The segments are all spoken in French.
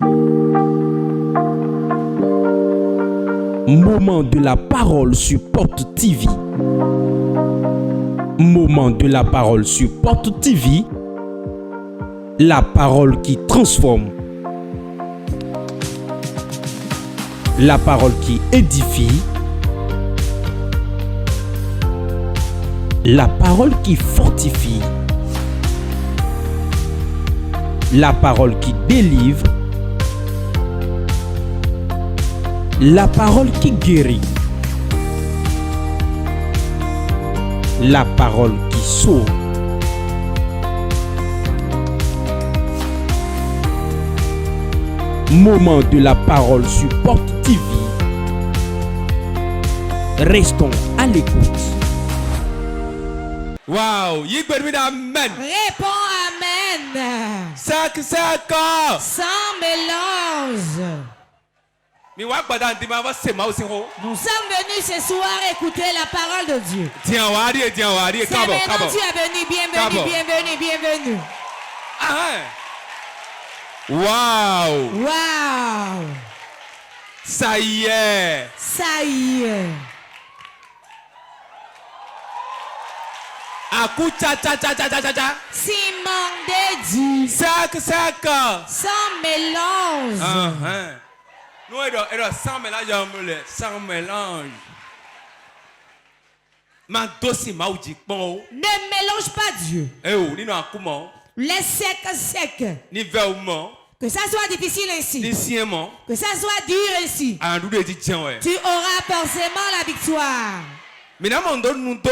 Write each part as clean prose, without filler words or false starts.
Moment de la parole sur Porte TV. Moment de la parole sur Porte TV. La parole qui transforme. La parole qui édifie. La parole qui fortifie. La parole qui délivre. La parole qui guérit. La parole qui sauve. Moment de la parole sur Porte TV. Restons à l'écoute. Wow, you better read amen. Réponds Amen. Sac. Sans mélange. Mi wa gbada ndima wa se ma o sin ho. Nous sommes venus ce soir écouter la parole de Dieu. Tiens wa ri, C'est kabo. maintenant tu es venu, bienvenue, Kabo. bienvenue. Ah. Wow, Waouh, ça y est. ça y est. Aku cha. Simon dédié, Sac. sans mélange. Nous et sans mélange, sans mélange. Ma dosi ma uji pon. Ne mélange pas Dieu. Eh oh, ni no akumo. Laisse sec. Ni ve mo. Que ça soit difficile ainsi. Ni sien mo. Que ça soit dur ainsi. Andu de di tian we. Tu auras forcément la victoire. Mina mo ndo nuto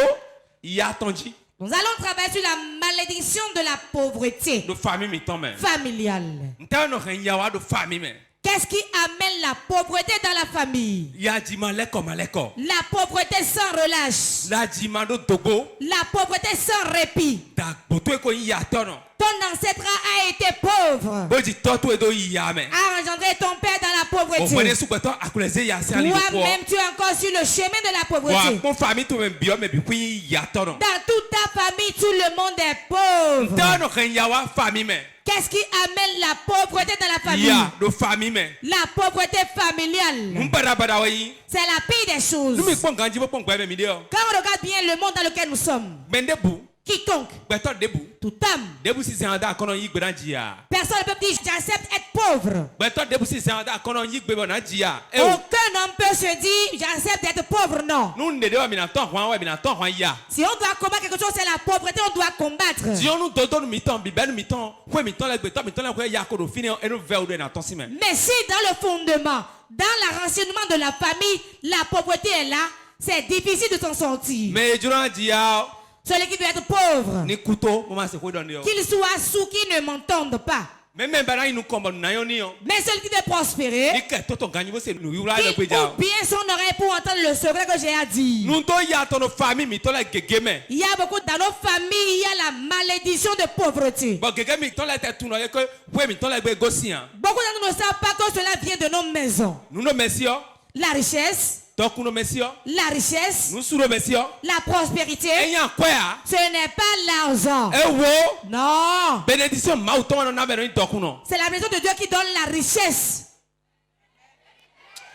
ya tonji. Nous allons travailler sur la malédiction de la pauvreté Do famille mi ton men. familiale. Nta no ren ya wa do famille men. Qu'est-ce qui amène la pauvreté dans la famille? Ya jima leko maleko. La pauvreté sans relâche. La jima do togo. La pauvreté sans répit. Da boto ko ya tono. Ton ancêtre a été pauvre. Boji toto edo ya men. A engendré ton père dans la O pauvreté. bone su beto akuleze ya se ali ko. Toi-même, tu es encore sur le chemin de la Wa pauvreté. mon famille to men bio me bi ku ya tono. Dans toute ta famille, tout le monde est pauvre. Nta no ren ya wa famille men. Qu'est-ce qui amène la pauvreté dans la famille? Ya do famille men. La pauvreté familiale. Mbara we. C'est la pire des choses. Nous mi pon ganji bo pon gbe me mi de o. Quand on regarde bien le monde dans lequel nous sommes, Bende bu. quiconque, Beto debu. tout homme, Debu si se anda kono yi gbedan jia. personne ne peut dire j'accepte être pauvre. Beto debu si se anda kono yi gbe na jia. Eh o. Aucun homme peut se dire j'accepte d'être pauvre, non. Nous ne devons pas ton roi, mais ton roi ya. Si on doit combattre quelque chose, c'est la pauvreté, on doit combattre. Si on nous donne mi-temps, bibel mi-temps, ouais mi-temps la beto, mi-temps la ya ko do fini et nous vers de na ton simen. Mais si dans le fondement, dans le renseignement de la famille, la pauvreté est là, c'est difficile de s'en sortir. Mais durant dia Celui qui doit être pauvre, ni couteau, comment c'est quoi donner. qu'il soit sourd, qu'il ne m'entende pas. Même bana nous combat na yo ni yo. Mais celui qui veut prospérer, Ni que toto gagner c'est nous yula qu'il le pe ja. ouvre bien son oreille pour entendre le secret que j'ai à dire. Nous to ya ton famille mi to la gegeme. Il y a beaucoup dans nos familles, il y a la malédiction de pauvreté. Bon gegeme to la tête tout no que ouais mi to la gbe gosian. Beaucoup d'entre nous ne savent pas que cela vient de nos maisons. Nous no merci yo. La richesse, Donc nous merci yo. la richesse, Nous sous merci yo. la prospérité, Et ya quoi ya? ce n'est pas l'argent. Eh wo. Non. Bénédiction ma ou to na be no dokuno. C'est la maison de Dieu qui donne la richesse.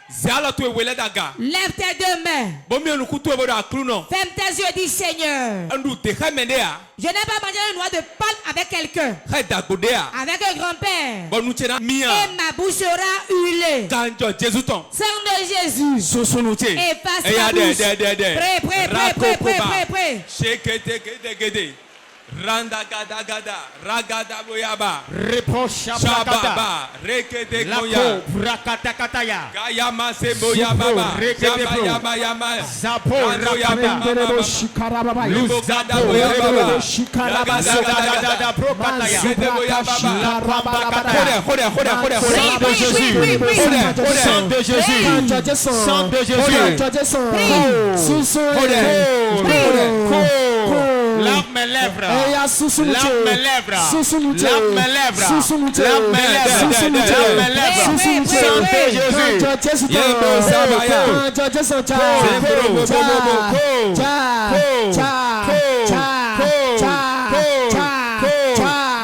Zala tu wele daga. Lève tes deux mains. Bomi onu kutu ebo da kruno. Ferme tes yeux et dis Seigneur, Andu te khamendea. je n'ai pas mangé une noix de palme avec quelqu'un, Khay dagodea. avec un grand-père. Bonu chena mia. Et ma bouche sera huilée. Ganjo Jésus ton. Sang de Jésus. Sosonu che. Efface Eh ya ma de bouche. de. Prêt. Shekete gede. Randa gada. Ragada boyaba. Reproche Shababa. Rekete la koya. Brakatakataya. Kaya mase boyaba. Yama yama. Zapo Rando ya Rakata. mama. Lugo gada boyaba. Gada Brokataya. Gede boyaba. Hoda. Sang de Jésus. Sang de Jésus. Sang de Jésus. Lave mes lèvres. Lave mes lèvres. Lave mes lèvres. Lave mes lèvres. Lave mes lèvres. Sang de Jésus.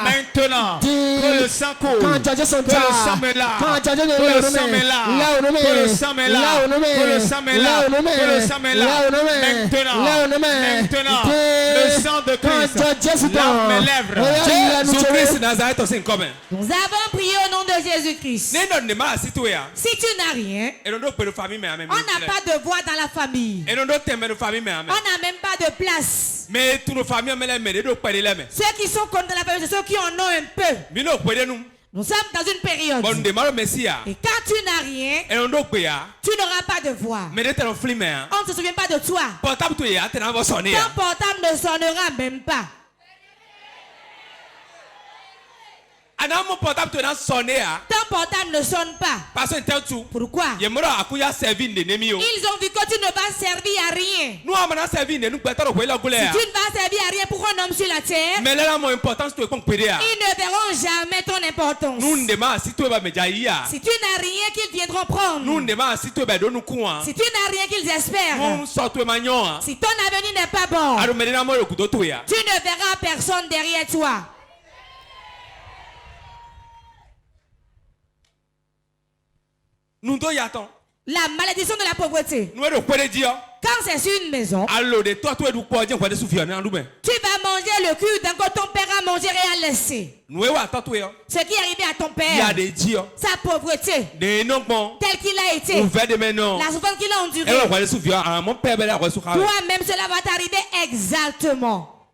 Maintenant, que le sang coule Que le sang me lave. Que le sang me lave. Que le sang me lave. Que le sang me lave. Que le sang me lave. Maintenant, le sang de Christ lave mes lèvres. Jésus-Christ Nazareth aussi commun. Nous avons prié au nom de Jésus-Christ. Si tu n'as rien, on n'a pas de voix dans la famille. On n'a même pas de place. Ceux qui sont contre la famille, c'est ceux qui en ont un peu. Nous sommes dans une période. Et quand tu n'as rien, tu n'auras pas de voix. On ne se souvient pas de toi. Ton portable ne sonnera même pas. Ton portable ne sonne pas. Pourquoi? Ils ont vu que tu ne vas servir à rien. Si tu ne vas servir à rien pour un homme sur la terre, ils ne verront jamais ton importance. Si tu n'as rien, qu'ils viendront prendre. Si tu n'as rien, qu'ils espèrent. Si ton avenir n'est pas bon, tu ne verras personne derrière toi. La malédiction de la pauvreté. Quand c'est sur une maison, tu vas manger le cul d'un que ton père a mangé et a laissé. Ce qui est arrivé à ton père, sa pauvreté, tel qu'il a été, la souffrance qu'il a endurée, toi-même cela va t'arriver exactement.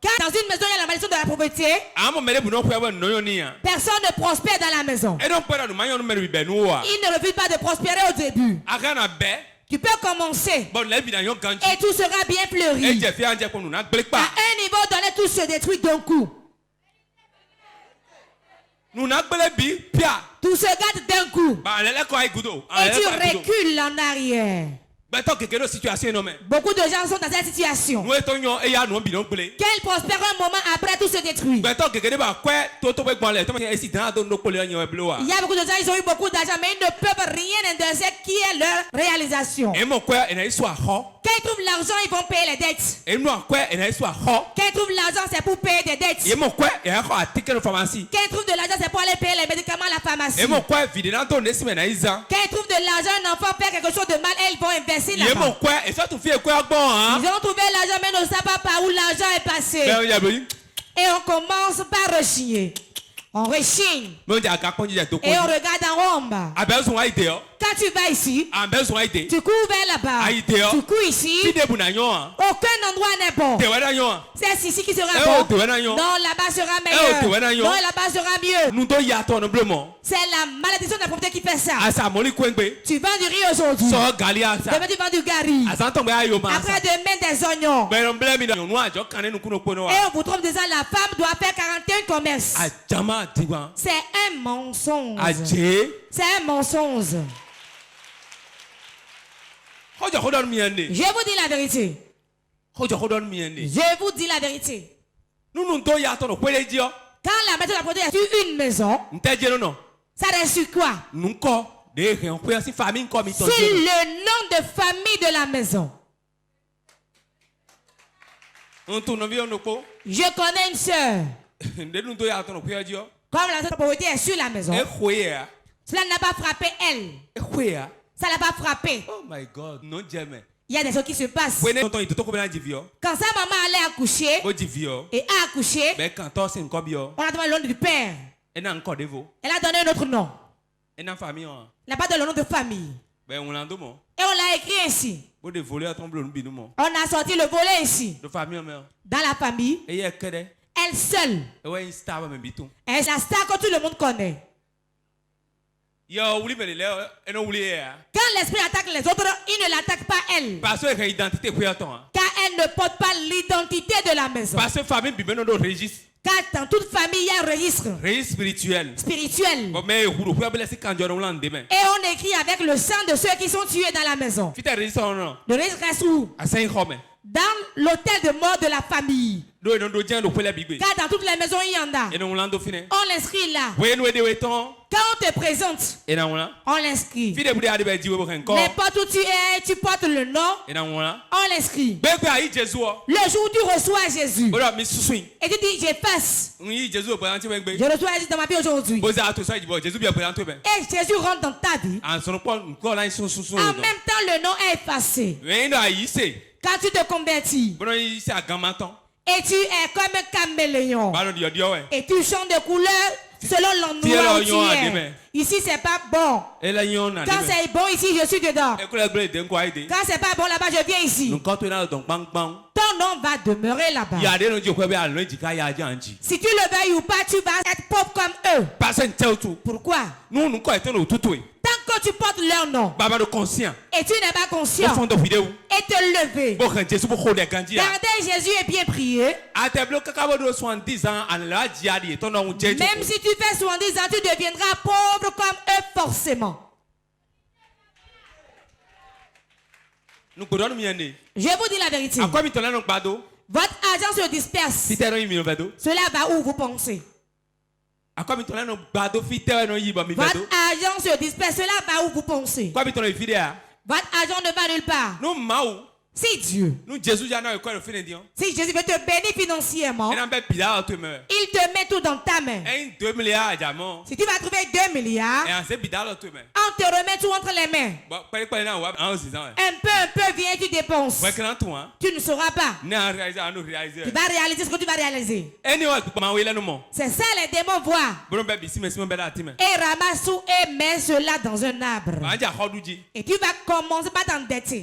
Quand dans une maison il y a la malédiction de la pauvreté, personne ne prospère dans la maison. Il ne refuse pas de prospérer au début. Tu peux commencer et tout sera bien fleuri. À un niveau donné, tout se détruit d'un coup. Tout se gâte d'un coup. Et tu recules en arrière. Beaucoup de gens sont dans cette situation. Quand ils prospèrent un moment après, tout se détruit. Il y a beaucoup de gens, ils ont eu beaucoup d'argent, mais ils ne peuvent rien inverser qui est leur réalisation. Quand ils trouvent l'argent, ils vont payer les dettes. Quand ils trouvent l'argent, c'est pour payer des dettes. Quand ils trouvent de l'argent, c'est pour aller payer les médicaments à la pharmacie. Quand ils trouvent de l'argent, un enfant fait quelque chose de mal et ils vont investir. Ils ont trouvé l'argent mais ne savent pas par où l'argent est passé. Et on commence par rechigner. On rechigne. Et on regarde en haut. Quand tu vas ici, tu cours vers là-bas. Tu cours ici. Aucun endroit n'est bon. C'est ici qui sera bon. Non, là-bas sera meilleur. Non, là-bas sera mieux. C'est la malédiction de la pauvreté qui fait ça. Tu vends du riz aujourd'hui. Demain tu vends du gari. Après demain des oignons. Et on vous trompe disant la femme doit faire 41 commerces. C'est un mensonge. C'est un mensonge. Je vous dis la vérité. Je vous dis la vérité. Quand la maître de la pauvreté est sur une maison, ça reste sur quoi? Sur le nom de famille de la maison. Je connais une soeur. Comme la pauvreté est sur la maison, cela n'a pas frappé elle. Ça n'a pas frappé. Oh my God, non jamais. Il y a des choses qui se passent. Quand sa maman allait accoucher et a accouché, on a donné le nom du père. Elle a donné un autre nom. Elle n'a pas donné le nom de famille. Et on l'a écrit ainsi. On a sorti le volet ici. Dans la famille, elle seule. Elle est la star que tout le monde connaît. Quand l'esprit attaque les autres, il ne l'attaque pas elle. Car elle ne porte pas l'identité de la maison. Car dans toute famille, il y a un registre. Spirituel. Et on écrit avec le sang de ceux qui sont tués dans la maison. Le registre reste où? Dans l'hôtel de mort de la famille. Car dans toutes les maisons, il y en a. On l'inscrit là. Quand on te présente, on l'inscrit. N'importe où tu es, tu portes le nom, on l'inscrit. Le jour où tu reçois Jésus, et tu dis, j'efface. Je reçois Jésus dans ma vie aujourd'hui. Et Jésus rentre dans ta vie. En même temps, le nom est effacé. Quand tu te convertis, et tu es comme un caméléon, et tu changes de couleur selon l'endroit où tu es. Ici, c'est pas bon. Quand c'est bon, ici, je suis dedans. Quand c'est pas bon, là-bas, je viens ici. Ton nom va demeurer là-bas. Si tu le veuilles ou pas, tu vas être pauvre comme eux. Pourquoi? Tant que tu portes leur nom et tu n'es pas conscient et te lever, garder Jésus et bien prier. Même si tu fais 70 ans, tu deviendras pauvre comme eux forcément. Je vous dis la vérité. Votre argent se disperse. Cela va où vous pensez? Votre argent se disperse. Cela va où vous pensez? Votre argent ne va nulle part. Si Dieu, si Jésus veut te bénir financièrement, il te met tout dans ta main. Si tu vas trouver 2 milliards, on te remet tout entre les mains. Un peu, viens et tu dépenses. Tu ne sauras pas. Tu vas réaliser ce que tu vas réaliser. C'est ça les démons voient. Et ramasse tout et met cela dans un arbre. Et tu vas commencer par t'endetter.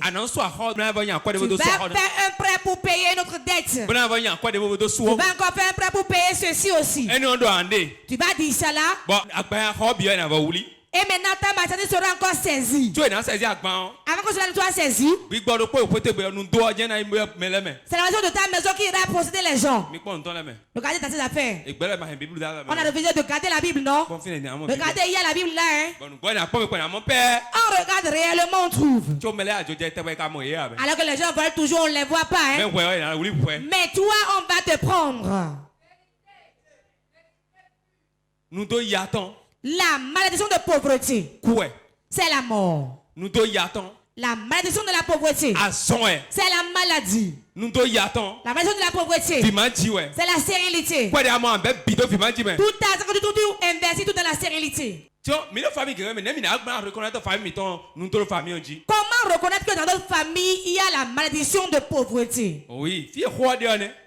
Tu vas faire un prêt pour payer notre dette. Tu vas encore faire un prêt pour payer ceci aussi. Tu vas dire ça là. Et maintenant ta marchandise sera encore saisie. Avant que cela ne soit saisi, c'est la maison de ta maison qui ira posséder les gens. Regardez dans tes affaires. On a refusé de garder la Bible, non? Regardez, il y a la Bible là, hein? On regarde réellement, on trouve. Alors que les gens veulent toujours, on ne les voit pas, hein? Mais toi, on va te prendre. La malédiction de pauvreté, c'est la mort. La malédiction de la pauvreté, c'est la maladie. La malédiction de la pauvreté, c'est la stérilité. Tout argent que tu investis tout dans la stérilité. Comment reconnaître que dans notre famille, il y a la malédiction de pauvreté?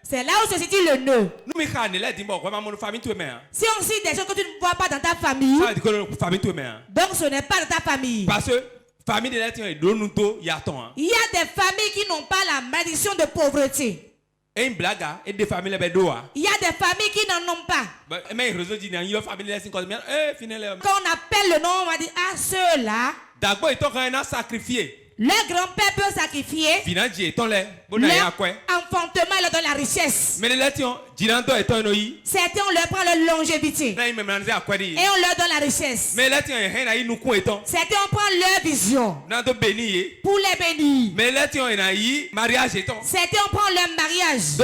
C'est là où se situe le nœud. Si on cite des choses que tu ne vois pas dans ta famille, donc ce n'est pas dans ta famille. Il y a des familles qui n'ont pas la malédiction de pauvreté. Il y a des familles qui n'en ont pas. Quand on appelle le nom, on va dire, ah, ceux-là, leur grand-père peut sacrifier. Leur enfantement leur donne la richesse. Certains, on leur prend leur longévité. Et on leur donne la richesse. Certains, on prend leur vision pour les bénir. Certains, on prend leur mariage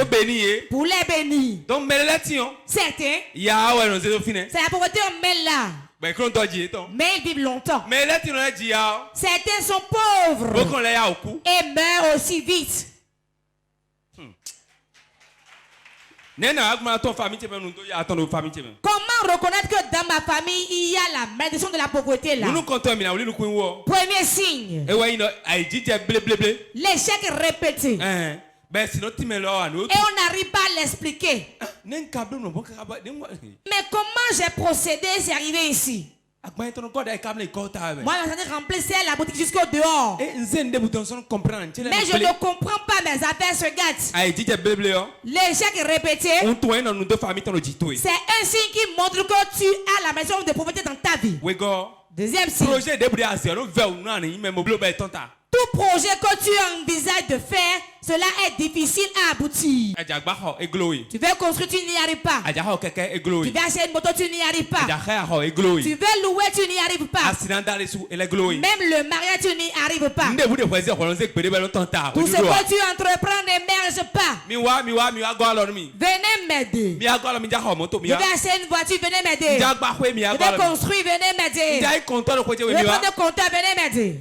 pour les bénir. Certains, c'est la pauvreté, on met là. Mais ils vivent longtemps. Certains sont pauvres et meurent aussi vite. Comment reconnaître que dans ma famille il y a la malédiction de la pauvreté là? Premier signe, l'échec répété. Et on n'arrive pas à l'expliquer. Mais comment j'ai procédé, c'est arrivé ici? Moi, je remplissais la boutique jusqu'au dehors. Mais je ne comprends pas, mes affaires se gâtent. L'échec répété, c'est un signe qui montre que tu as la maison de pauvreté dans ta vie. Deuxième signe, tout projet que tu envisages de faire cela est difficile à aboutir. Tu veux construire, tu n'y arrives pas. Tu veux acheter une moto, tu n'y arrives pas. Tu veux louer, tu n'y arrives pas. Même le mariage, tu n'y arrives pas. Tout ce que tu entreprends n'émerge pas. Venez m'aider. Je vais acheter une voiture, venez m'aider. Je vais construire, venez m'aider. Je vais prendre le compteur, venez m'aider.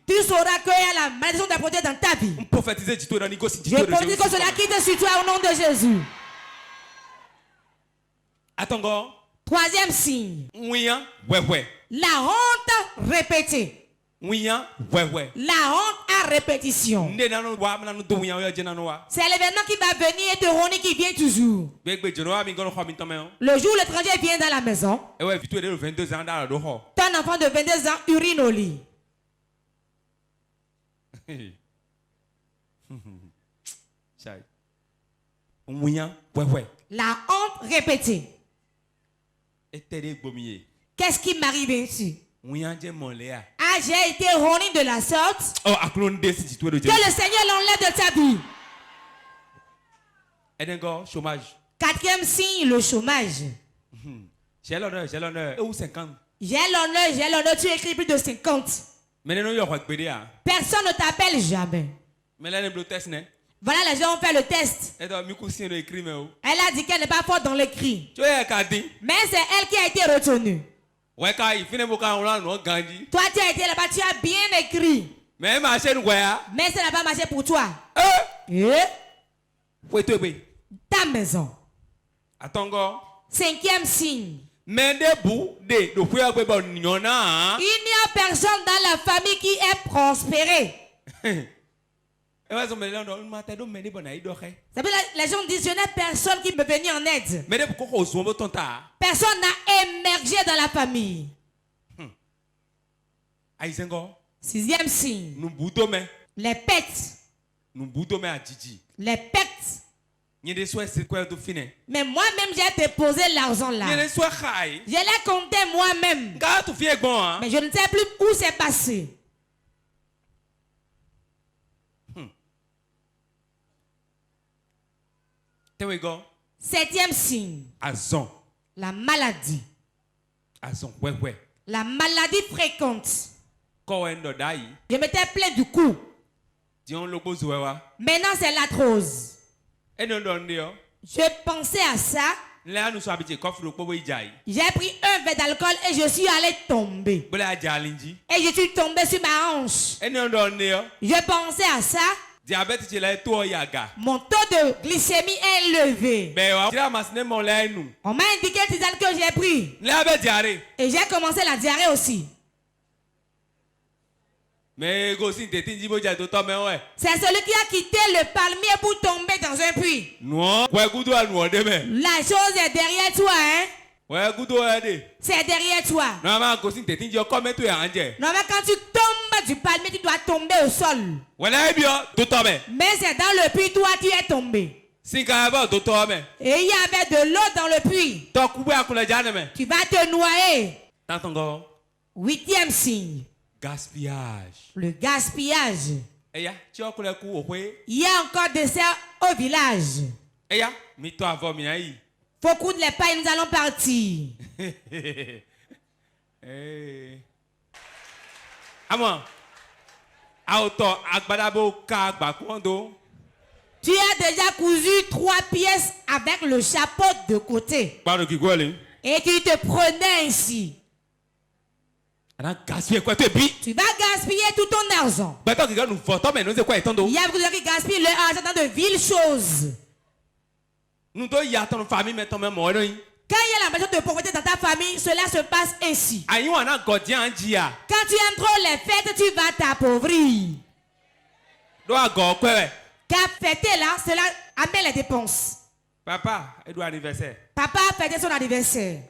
Tu sauras qu'il y a la malédiction d'apporter dans ta vie. Je prophétise que cela quitte sur toi au nom de Jésus. Troisième signe. La honte répétée. La honte à répétition. C'est l'événement qui va venir et te honner qui vient toujours. Le jour où l'étranger vient dans la maison, ton enfant de 22 ans urine au lit. La honte répétée. Qu'est-ce qui m'arrive ici? Ah, j'ai été honné de la sorte. Que le Seigneur l'enlève de ta vie. Quatrième signe, le chômage. J'ai l'honneur. J'ai l'honneur, tu écris plus de 50. Personne ne t'appelle jamais. Voilà, les gens ont fait le test. Elle a dit qu'elle n'est pas forte dans l'écrit. Mais c'est elle qui a été retenue. Toi, tu as été là-bas, tu as bien écrit. Mais ça n'a pas marché pour toi. Ta maison. Cinquième signe. Il n'y a personne dans la famille qui est prospéré. Les gens disent, je n'ai personne qui me venir en aide. Personne n'a émergé dans la famille. Sixième signe. Les pets. Les pets. Mais moi-même, j'ai déposé l'argent là. Je l'ai compté moi-même. Mais je ne sais plus où c'est passé. Septième signe. La maladie. La maladie fréquente. Je m'étais plaint du cou. Maintenant c'est l'arthrose. Je pensais à ça. J'ai pris un verre d'alcool et je suis allé tomber. Et je suis tombé sur ma hanche. Je pensais à ça. Mon taux de glycémie est élevé. On m'a indiqué le tisane que j'ai pris. Et j'ai commencé la diarrhée aussi. C'est celui qui a quitté le palmier pour tomber dans un puits. La chose est derrière toi, hein? C'est derrière toi. Normalement, quand tu tombes du palmier, tu dois tomber au sol. Mais c'est dans le puits, toi, tu es tombé. Et il y avait de l'eau dans le puits. Tu vas te noyer. Huitième signe. Gaspillage. Le gaspillage. Il y a encore des serres au village. Faut coudre les pailles, nous allons partir. Tu as déjà cousu 3 pièces avec le chapeau de côté. Et tu te prenais ainsi. Tu vas gaspiller tout ton argent. Il y a beaucoup de gens qui gaspillent leur argent dans de viles choses. Quand il y a la maison de pauvreté dans ta famille, cela se passe ainsi. Quand tu aimes trop les fêtes, tu vas t'appauvrir. Car fêter là, cela amène les dépenses. Papa, il doit anniversaire. Papa a fêté son anniversaire.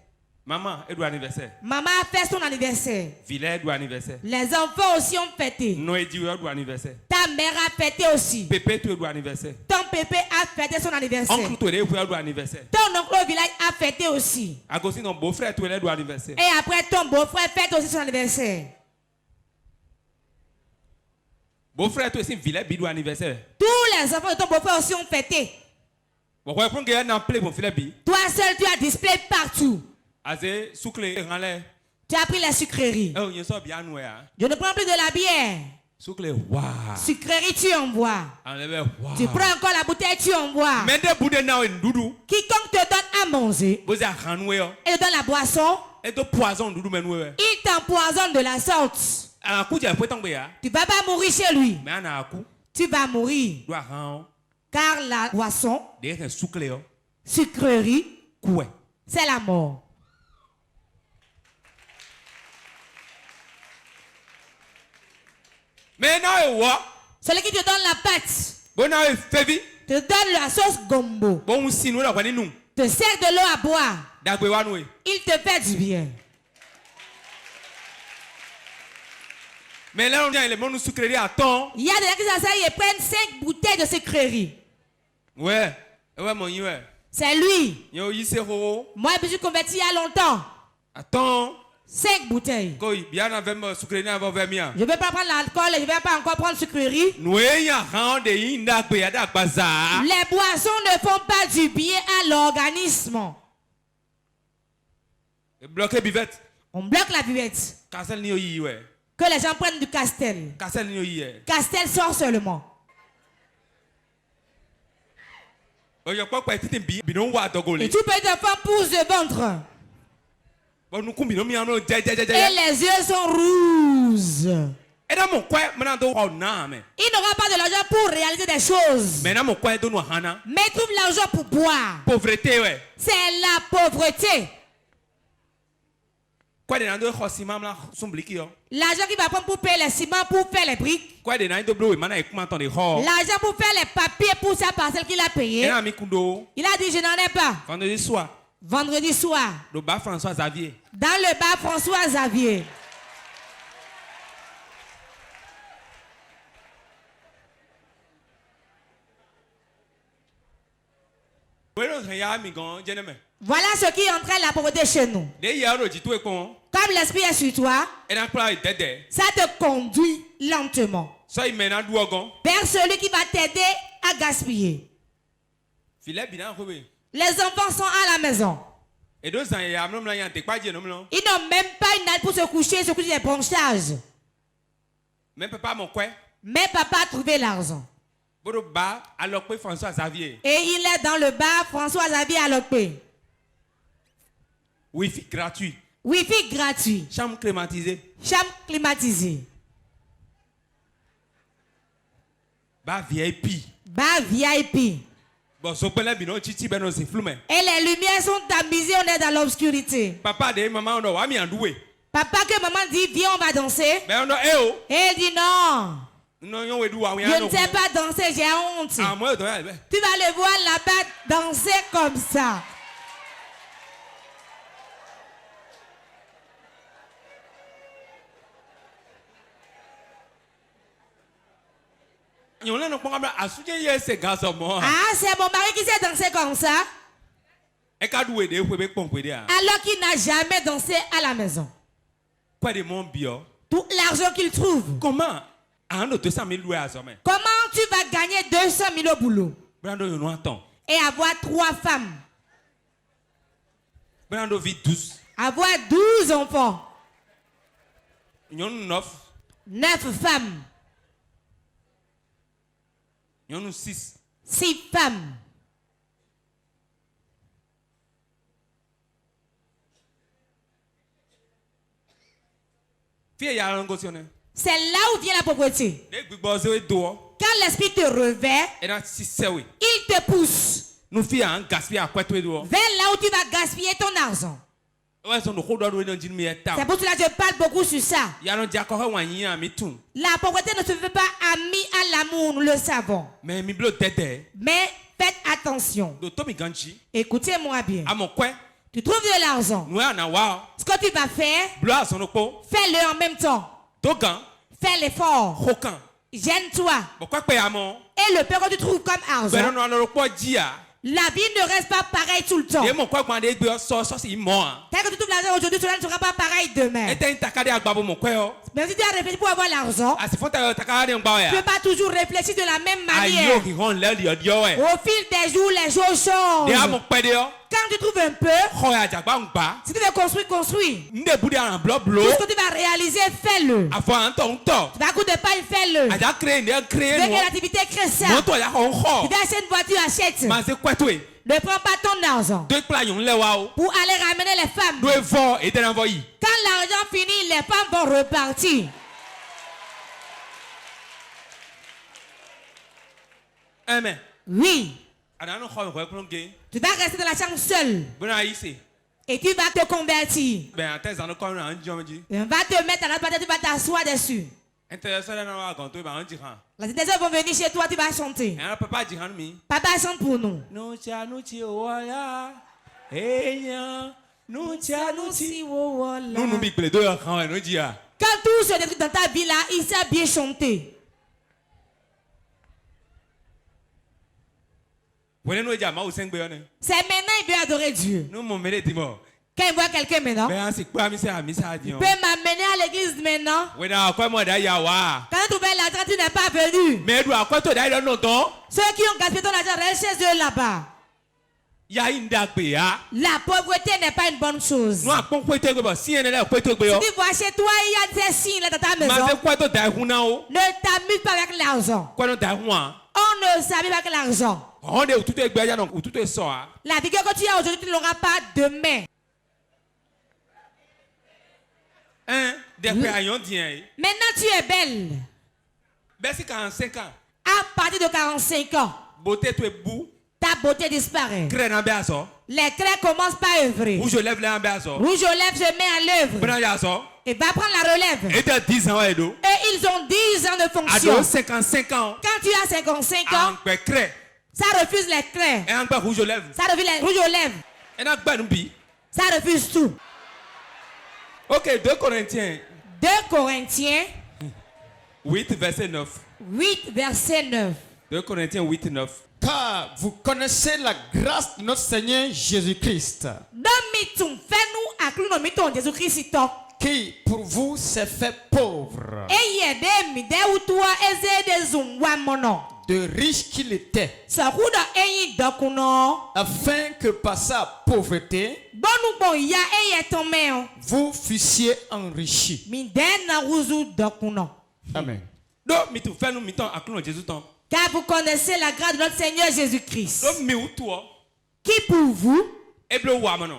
Maman, elle doit anniversaire. Maman a fait son anniversaire. Village doit anniversaire. Les enfants aussi ont fêté. Noé doit anniversaire. Ta mère a fêté aussi. Pépé doit anniversaire. Ton pépé a fêté son anniversaire. Oncle doit anniversaire. Ton oncle au village a fêté aussi. Agossi, ton beau-frère doit anniversaire. Et après ton beau-frère fête aussi son anniversaire. Beau-frère, toi aussi, vilain bidou anniversaire. Tous les enfants de ton beau-frère aussi ont fêté. Toi seul, tu as display partout. Tu as pris la sucrerie. Je ne prends plus de la bière. Sucrerie, tu en bois. Tu prends encore la bouteille, tu en bois. Quiconque te donne à manger et te donne la boisson, il t'empoisonne de la sorte. Tu vas pas mourir chez lui. Tu vas mourir. Car la boisson, sucrerie, c'est la mort. Celui qui te donne la pâte, te donne la sauce gombo, te sert de l'eau à boire, il te fait du bien. Mais là, on a les bons sucreries à temps. Il y a des gens qui s'asseyent et prennent 5 bouteilles de sucrerie. Ouais, c'est lui. Moi, je me suis converti il y a longtemps. Attends. 5 bouteilles. Je ne vais pas prendre l'alcool et je ne vais pas encore prendre sucrerie. Les boissons ne font pas du bien à l'organisme. On bloque la buvette. Que les gens prennent du Castel. Castel sort seulement. Et tu peux être femme pousse de ventre. Et les yeux sont rouges. Il n'aura pas de l'argent pour réaliser des choses. Mais il trouve l'argent pour boire. Pauvreté, ouais. C'est la pauvreté. L'argent qu'il va prendre pour payer les ciments, pour faire les briques. L'argent pour faire les papiers pour sa parcelle qu'il a payé. Il a dit je n'en ai pas. Vendredi soir. Le bar François Xavier. Dans le bar François Xavier. Voilà ce qui entraîne la pauvreté chez nous. Comme l'esprit est sur toi, ça te conduit lentement vers celui qui va t'aider à gaspiller. Les enfants sont à la maison. Ils n'ont même pas une natte pour se coucher des branchages. Mais papa a trouvé l'argent. Et il est dans le bar François Xavier à Lokpe. Wi-Fi gratuit. Wi-Fi gratuit. Chambre climatisée. Chambre climatisée. Bar VIP. Bar VIP. Et les lumières sont tamisées, on est dans l'obscurité. Papa que maman dit, viens, on va danser. Et il dit non. Je ne sais pas danser, j'ai honte. Tu vas le voir là-bas danser comme ça. Ah, c'est mon mari qui sait danser comme ça. Alors qu'il n'a jamais dansé à la maison. Tout l'argent qu'il trouve. Comment tu vas gagner 200 000 au boulot et avoir 3 femmes? Avoir 12 enfants. 9 femmes. 6 femmes. C'est là où vient la pauvreté. Quand l'esprit te revêt, il te pousse vers là où tu vas gaspiller ton argent. C'est pour cela que je parle beaucoup sur ça. La pauvreté ne se fait pas amie à l'amour, nous le savons. Mais faites attention. Écoutez-moi bien. Tu trouves de l'argent. Ce que tu vas faire, fais-le en même temps. Fais l'effort. Gêne-toi. Et le peu que tu trouves comme argent, la vie ne reste pas pareille tout le temps. Tel que tu trouves l'argent aujourd'hui, cela ne sera pas pareil demain. Mais si tu as réfléchi pour avoir l'argent, tu ne peux pas toujours réfléchir de la même manière. Au fil des jours, les choses changent. Quand tu trouves un peu, si tu veux construire, construis. Tout ce que tu vas réaliser, fais-le. Tu vas coûter pas, fais-le. Tu veux que l'activité crée ça. Tu veux acheter une voiture, achète. Ne prends pas ton argent pour aller ramener les femmes. Quand l'argent finit, les femmes vont repartir. Amen. Oui. Tu vas rester dans la chambre seul. Et tu vas te convertir. On va te mettre à la table, tu vas t'asseoir dessus. Les intéressés vont venir chez toi, tu vas chanter. Papa chante pour nous. Quand tout se détruit dans ta vie là, il sait bien chanter. C'est maintenant il veut adorer Dieu. Quand il voit quelqu'un maintenant, il peut m'amener à l'église maintenant. Quand tu veux l'argent, tu n'es pas venu. Ceux qui ont gaspillé ton argent, restent chez eux là-bas. La pauvreté n'est pas une bonne chose. Si tu vois chez toi, il y a des signes là dans ta maison. Ne t'amuse pas avec l'argent. On ne s'amuse pas avec l'argent. La vigueur que tu as aujourd'hui, tu ne l'auras pas demain. Maintenant, tu es belle. À partir de 45 ans, ta beauté disparaît. Les craies commencent par œuvrer. Rouge aux lèvres se met à l'œuvre. Et va prendre la relève. Et ils ont 10 ans de fonction. 55 ans. Quand tu as 55 ans, ça refuse les craies. Ça refuse les rouges aux lèvres. Ça refuse tout. Ok, 2 Corinthiens. 2 Corinthiens 8, verset 9. 8, verset 9. 2 Corinthiens 8, 9. Car vous connaissez la grâce de notre Seigneur Jésus-Christ, qui pour vous s'est fait pauvre, de riche qu'il était, afin que par sa pauvreté, vous fussiez enrichis. Amen. Car vous connaissez la grâce de notre Seigneur Jésus-Christ, qui pour vous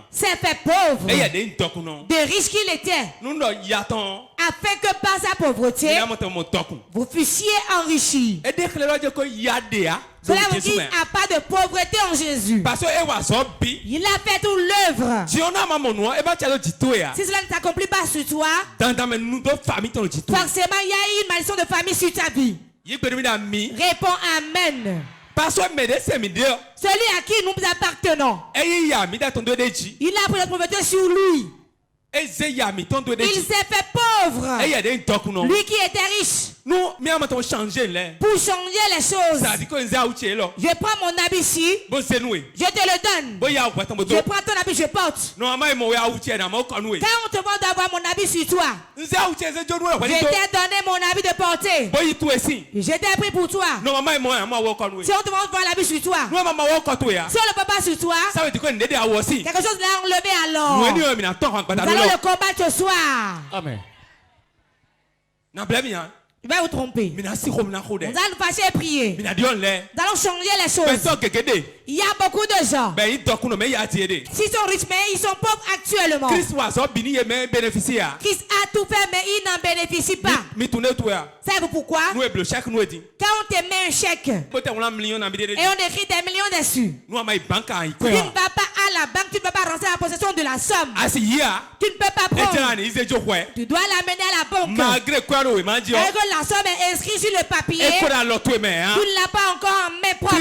s'est fait pauvre, de riche qu'il était, afin que par sa pauvreté, vous fussiez enrichis. Cela vous dit, il n'y a pas de pauvreté en Jésus. Il a fait toute l'œuvre. Si cela ne s'accomplit pas sur toi, forcément il y a une malédiction de famille sur ta vie. Réponds Amen. Celui à qui nous appartenons, il a pris notre pauvreté sur lui. Il s'est fait pauvre. Lui qui était riche. Pour changer les choses, je prends mon habit ici, je te le donne. Je prends ton habit, je porte. Quand on te demande d'avoir mon habit sur toi, je t'ai donné mon habit de porter. Je t'ai pris pour toi. Si on te demande de voir l'habit sur toi, si on ne peut pas sur toi, quelque chose l'a enlevé alors. Nous allons le combattre ce soir. Amen. Tu vas vous tromper. Nous allons nous fâcher et prier. Nous allons changer les choses. Il y a beaucoup de gens. S'ils sont riches, mais ils sont pauvres actuellement. Christ a tout fait, mais il n'en bénéficie pas. Savez-vous pourquoi? Quand on te met un chèque et on écrit des millions dessus, tu ne vas pas à la banque, tu ne peux pas rentrer en possession de la somme. Tu ne peux pas prendre. Tu dois l'amener à la banque. Et que la somme est inscrite sur le papier, tu ne l'as pas encore en main propre.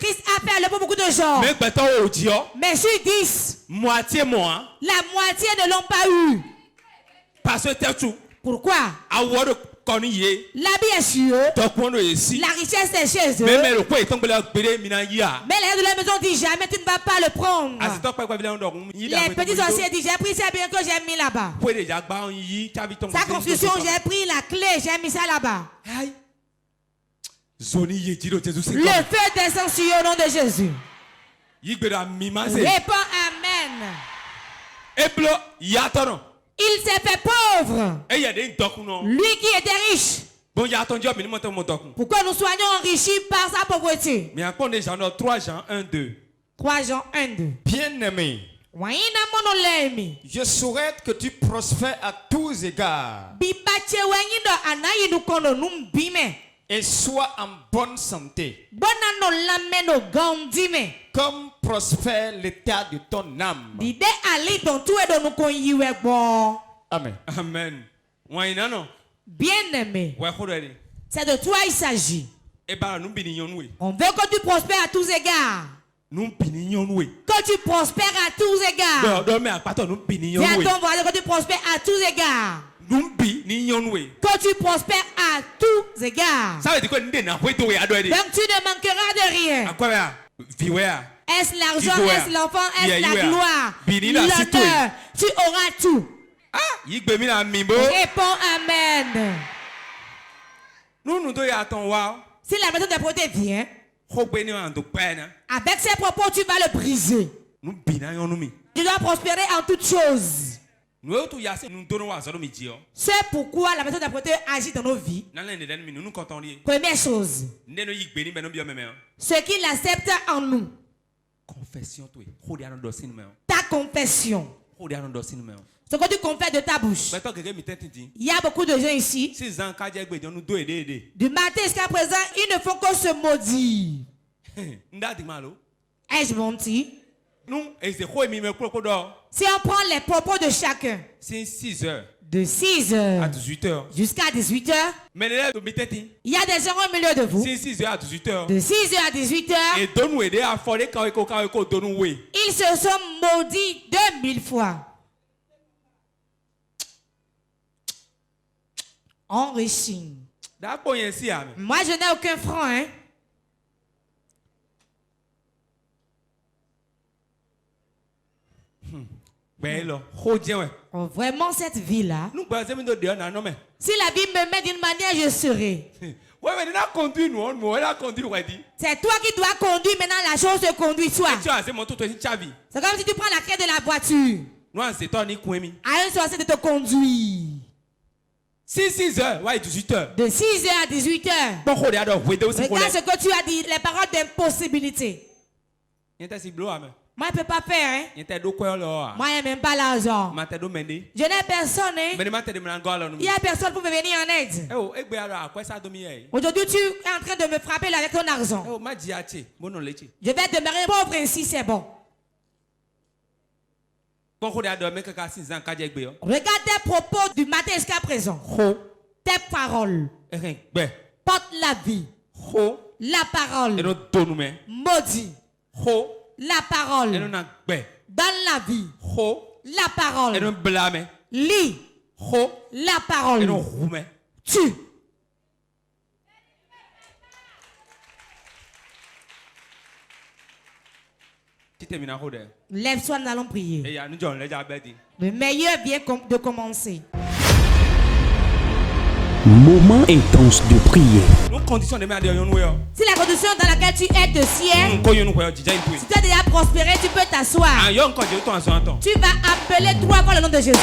Christ a fait le pour beaucoup de gens. Mais sur 10, la moitié ne l'ont pas eu. Pourquoi? La bien sûr, la richesse est chez eux. Mais les de la maison disent jamais tu ne vas pas le prendre. Les petits sorciers disent j'ai pris ça bien que j'ai mis là-bas. Sa construction, j'ai pris la clé, j'ai mis ça là-bas. Le feu descend sur eux au nom de Jésus. Réponds Amen. Il s'est fait pauvre. Lui qui était riche. Pourquoi nous soyons enrichis par sa pauvreté? 3 Jean 1, 2. 3 Jean 1, 2. Bien-aimé, je souhaite que tu prospères à tous égards et sois en bonne santé, comme prospère l'état de ton âme. Amen. Amen. Bien-aimé, c'est de toi il s'agit. On veut que tu prospères à tous égards. Que tu prospères à tous égards. Viens ton voisin, que tu prospères à tous égards. Que tu prospères à tous égards. Donc tu ne manqueras de rien. Est-ce l'argent, est-ce l'enfant, est-ce la gloire, l'honneur? Tu auras tout. Réponds Amen. Si la maison de proté vient, avec ses propos, tu vas le briser. Tu dois prospérer en toutes choses. C'est pourquoi la maison de proté agit dans nos vies. Première chose, ce qu'il accepte en nous. Ta confession. Ce que tu confesses de ta bouche. Il y a beaucoup de gens ici. Du matin jusqu'à présent, ils ne font que se maudire. Ai-je menti? Si on prend les propos de chacun, de 6 heures à 18 heures jusqu'à 18 heures, il y a des gens au milieu de vous. De 6 heures à 18 heures, ils se sont maudits 2000 fois. Enrichi. Moi, je n'ai aucun franc, hein. Oh, vraiment, cette vie-là. Si la vie me met d'une manière, je serai. C'est toi qui dois conduire, maintenant la chose se conduit toi. C'est comme si tu prends la clé de la voiture. À une soirée de te conduire. 6 heures, ouais, 18 heures. De 6 heures à 18 heures. Regarde ce que tu as dit, les paroles d'impossibilité. Moi, je ne peux pas faire. Hein? Moi, je n'ai même pas l'argent. Je n'ai personne. Hein? Il n'y a personne pour me venir en aide. Aujourd'hui, tu es en train de me frapper avec ton argent. Je vais demeurer pauvre ainsi, c'est bon. Regarde tes propos du matin jusqu'à présent. Tes paroles portent la vie. La parole maudit. La parole donne la vie. La parole lit. La parole tue. Lève-toi, nous allons prier. Le meilleur vient de commencer. Moment intense de prière. Si la condition dans laquelle tu es de ciel, si tu as déjà prospéré, tu peux t'asseoir. Tu vas appeler 3 fois le nom de Jésus.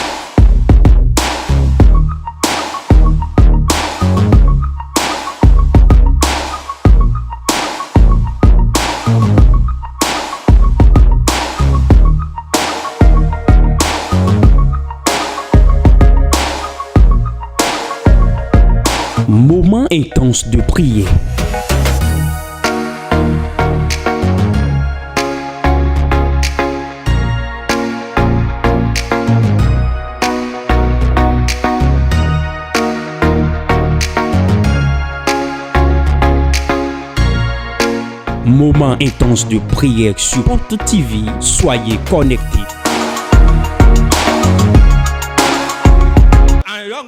Moment intense de prière. Moment intense de prière sur Porte TV. Soyez connectés.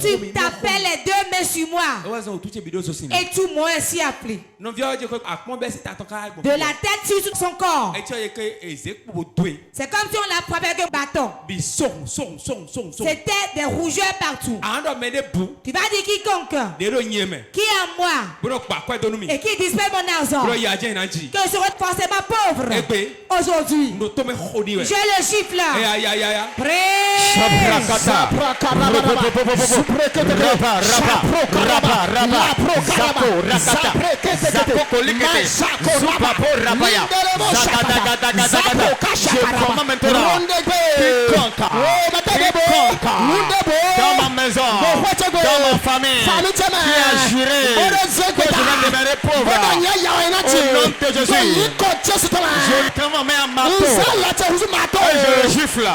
Tu t'appelles les deux mains sur moi. Et tu m'as ainsi appelé. De la tête sur son corps. C'est comme si on l'a frappé avec un bâton. C'était des rougeurs partout. Tu vas dire quiconque qui est en moi et qui disparaît mon argent, que je serai forcément pauvre. Aujourd'hui, je le gifle. dans ma maison, dans ma famille, qui a juré que je vais demeurer pauvre, au nom de Jésus, je prends ma main à marteau et je le gifle,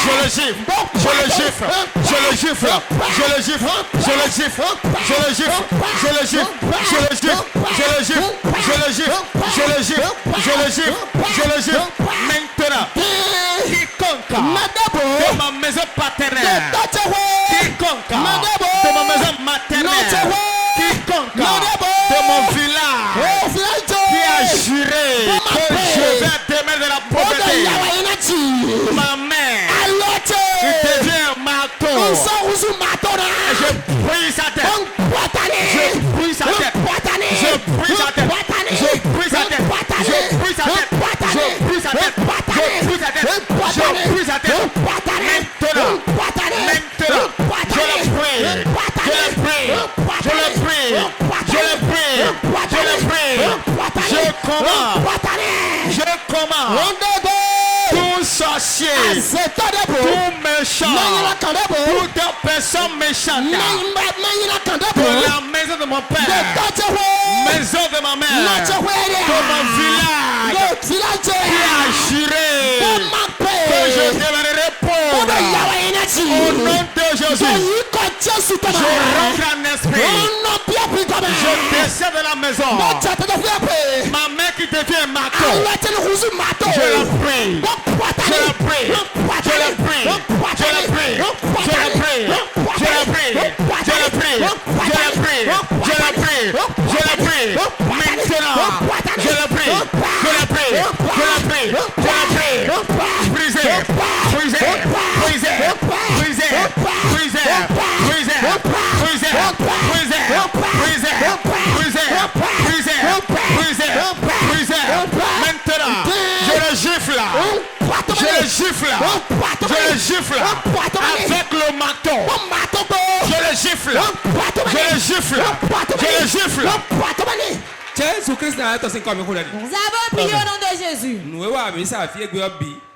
je le gifle, je le gifle, je le gifle, je le gifle, je le gifle, je le gifle, je le gifle, je le gifle, je le gifle, je le gifle, je le gifle, je le gifle, je le gifle. Maintenant, quiconque de ma maison paternelle, quiconque de ma maison maternelle, quiconque de mon village qui a juré que je vais demeurer de la pauvreté, ma mère, il devient marteau. Je brise sa tête. Je brise sa tête. Je brise sa tête. Je brise sa tête. Je brise sa tête. Je brise sa tête. Je brise sa tête. Je brise sa tête. Maintenant, je le prie. Je le prie. Je le prie. Je le prie. Je le prie. Je commande. Tout sorcier, tout méchant, toute personne méchante de la maison de mon père, maison de ma mère, de mon village, qui a juré que je deviendrai pauvre. Au nom de Jésus, je rentre en esprit, je descends de la maison. Ma mère qui devient marteau, je la prie. Je le prie, je le prie, je le prie, je le prie, je le prie, je le prie, je le prie, je le prie, je le prie, maintenant, je le prie, je le prie, je le prie, je le prie, brisez, brisez, brisez, brisez, brisez, brisez, brisez, brisez, brisez, brisez, brisez, maintenant, je le gifle. Je le gifle, je le gifle avec le marteau. Je le gifle, je le gifle, je le gifle. Nous avons prié au nom de Jésus.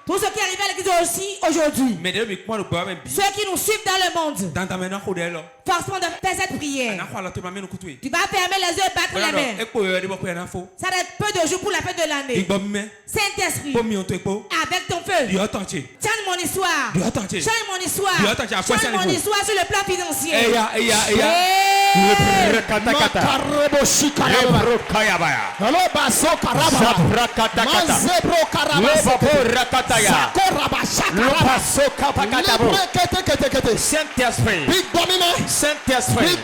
Tout ce qui arrive à l'église aussi aujourd'hui, ceux qui nous suivent dans le monde, forcément de faire cette prière. Tu vas fermer les yeux et battre les mains. Ça reste peu de jours pour la fête de l'année. Saint-Esprit, avec ton feu, change mon histoire. Change mon histoire. Change mon histoire sur le plan financier. Saint-Esprit, Saint-Esprit,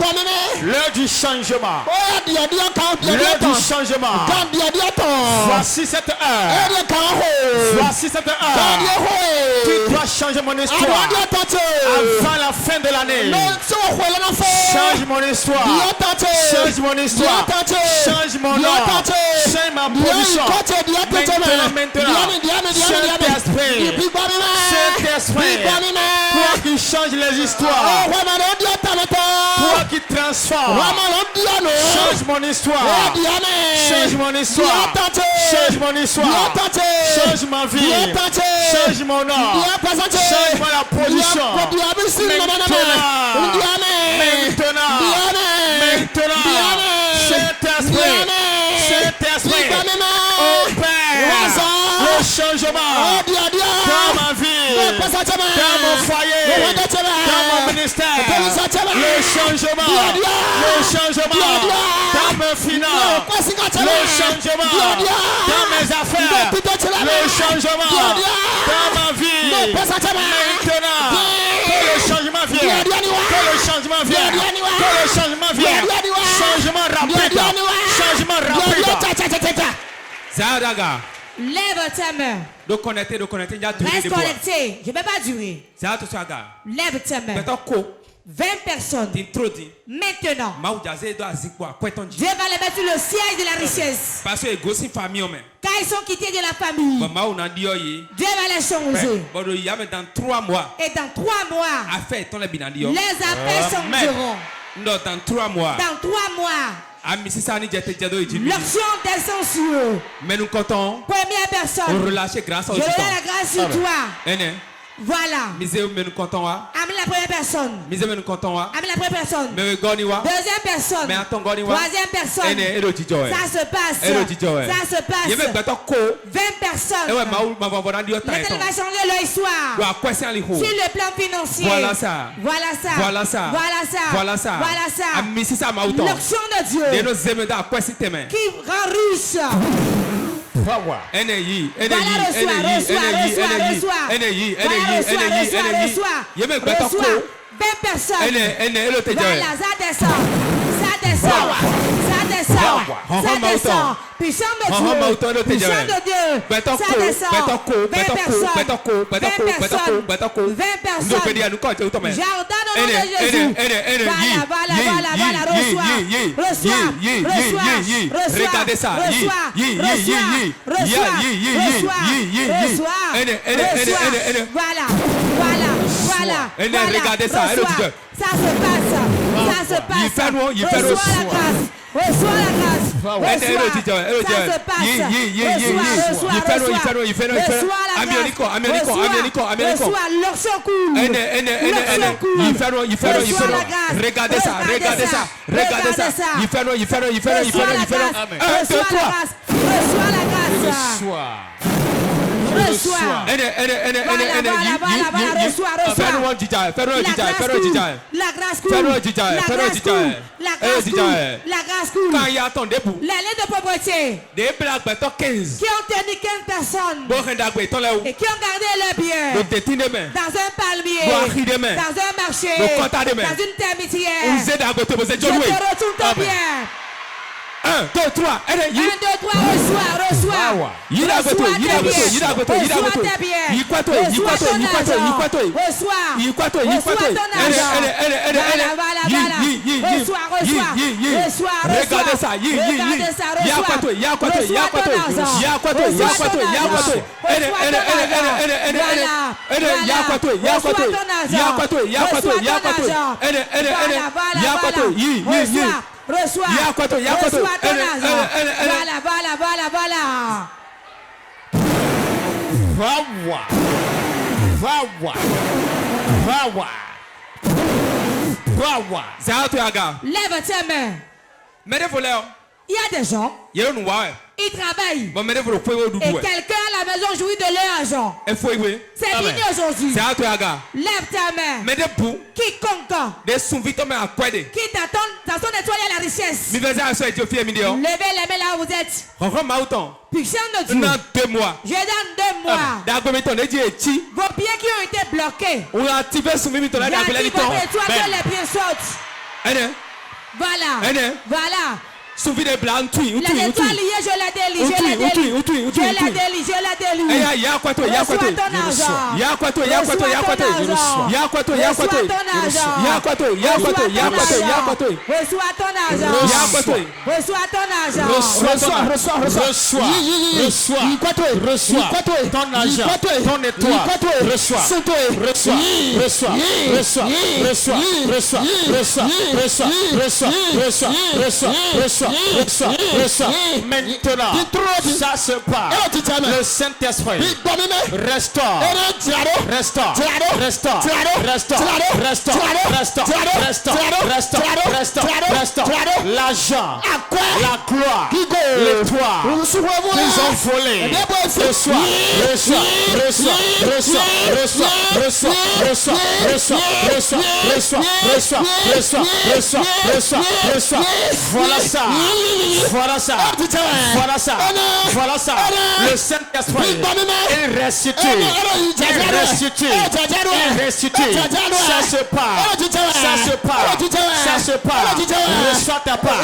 l'heure du changement, l'heure du changement. Voici cette heure, voici cette heure. Tu dois changer mon histoire avant la fin de l'année. Change mon histoire, change mon histoire, change mon nom, change ma position. Maintenant, Saint-Esprit, toi qui change les histoires, toi qui transforme, change mon histoire, change mon histoire, change mon histoire, change ma vie, change mon nom, change la position. Maintenant, Saint-Esprit, opère le changement dans ma vie, dans mon foyer, dans mon ministère, le changement dans mes finances, le changement dans mes affaires, le changement dans ma vie. Maintenant que le changement vient, le changement vienne. Que le changement vienne. Changement rapide. Changement rapide. Zadaga. Lève ta main. Donc connecté. Reste connecté. Je ne vais pas durer. Lève ta main. 20 personnes. Maintenant. Dieu va les mettre sur le siège de la richesse. Parce que quand ils sont quittés de la famille, Dieu va les changer. Dans 3 mois. Et dans 3 mois, les appels s'endiront. Dans 3 mois. Dans 3 mois. L'option descend sur eux. Mais nous comptons. Première personne. On relâche grâce au Je relâche la grâce sur toi. Voilà. Amène la première personne. Amène la première personne. Deuxième personne. Troisième personne. Ça se passe. 20 personnes. L'Éternel va changer leur histoire. Sur le plan financier. Voilà ça. L'onction de Dieu qui rend riche. Reçois. 20 personnes. Voilà, ça descend. Puissant de Dieu. Puissant de Dieu. Ça descend. 20 personnes. J'ordonne au nom de Jésus. Voilà. Reçois. Voilà. Regardez ça. Ça se passe. Reçois la grâce. Ça se passe. Reçois l'onction coule. Regardez ça. Reçois. La grâce coule. Quand il y a ton debout. Les lettres de pauvreté. Qui ont tenu 15 personnes. Et qui ont gardé leurs biens. Dans un palmier. Dans un marché. Dans une termitière. Je te retourne ton bien. 1, 2, 3, reçois. Ton argent. Voilà. Lève tes mains. Il y a des gens. Ils travaillent. Et quelqu'un à la maison jouit de leur argent. C'est fini aujourd'hui. Lève ta main. Quiconque qui t'attend nettoyer la richesse. Levez les mains là où vous êtes. Puissant de Dieu. Je donne 2 mois. Vos pieds qui ont été bloqués. J'active votre étoile que les pieds sautent. Voilà. Souvi de blanc, je la délie. Reçois ton argent. Maintenant, ça se passe. Le Saint-Esprit restaure l'argent, la gloire, Lève-toi. Ils ont volé. Reçois. Voilà ça. Le Saint-Esprit, il restitue. Ça se part. Reçois ta part.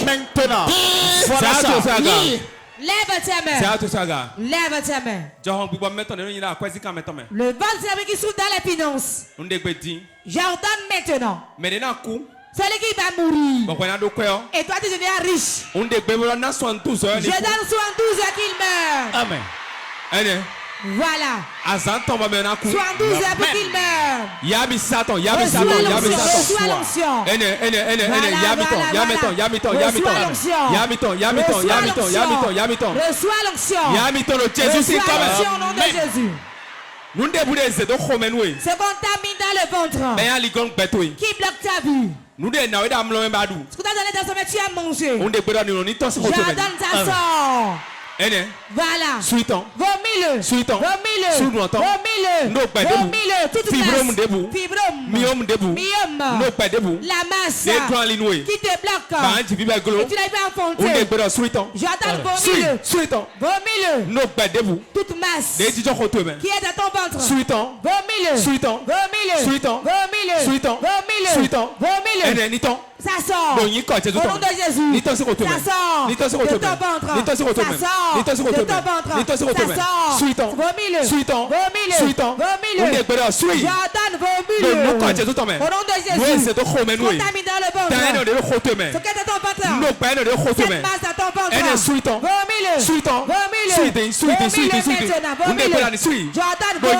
Maintenant. Voilà ça. Lève ta main. Lève ta main. Le ventre qui souffle dans les finances. J'ordonne maintenant. Celui qui va mourir. Et toi tu deviens riche. Je donne 72 heures qu'il meurt. Amen. Voilà. 72 heures pour qu'il meure. Reçois l'onction. Reçois l'onction. Au nom de Jésus. Ce qu'on t'a mis dans le ventre qui bloque ta vie. Ce que tu as donné dans son tu as mangé. J'ordonne ta sort. Voilà. Vomile. Toute la masse qui te bloque. Et tu n'as pas affronté. J'ordonne vomile. Toute masse qui est dans ton ventre. Vomile. Ça sort. Au nom de Jésus. Ça sort de ton ventre. Ça sort de ton ventre. Ça sort. Vomile. J'ordonne vomile. Au nom de Jésus. Contamine dans le ventre. Ce qui est dans ton ventre. Cette masse dans ton ventre. Vomile. J'ordonne vomile.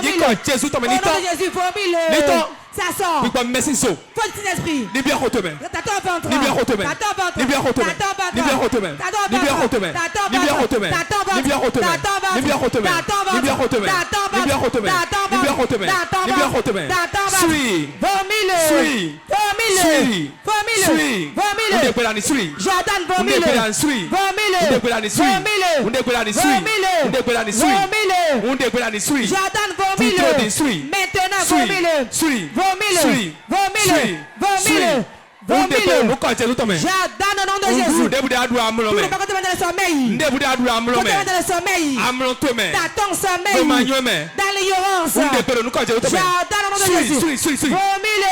Au nom de Jésus. Vomile. Ça sort. Faut le Saint-Esprit. T'as ton ventre. J'ordonne vomile. J'ordonne vomile. Maintenant vomile. J'ordonne au nom de Jésus. Tout le monde dans le sommeil. Dans ton sommeil. Dans l'ignorance. J'ordonne au nom de Jésus. Vomile.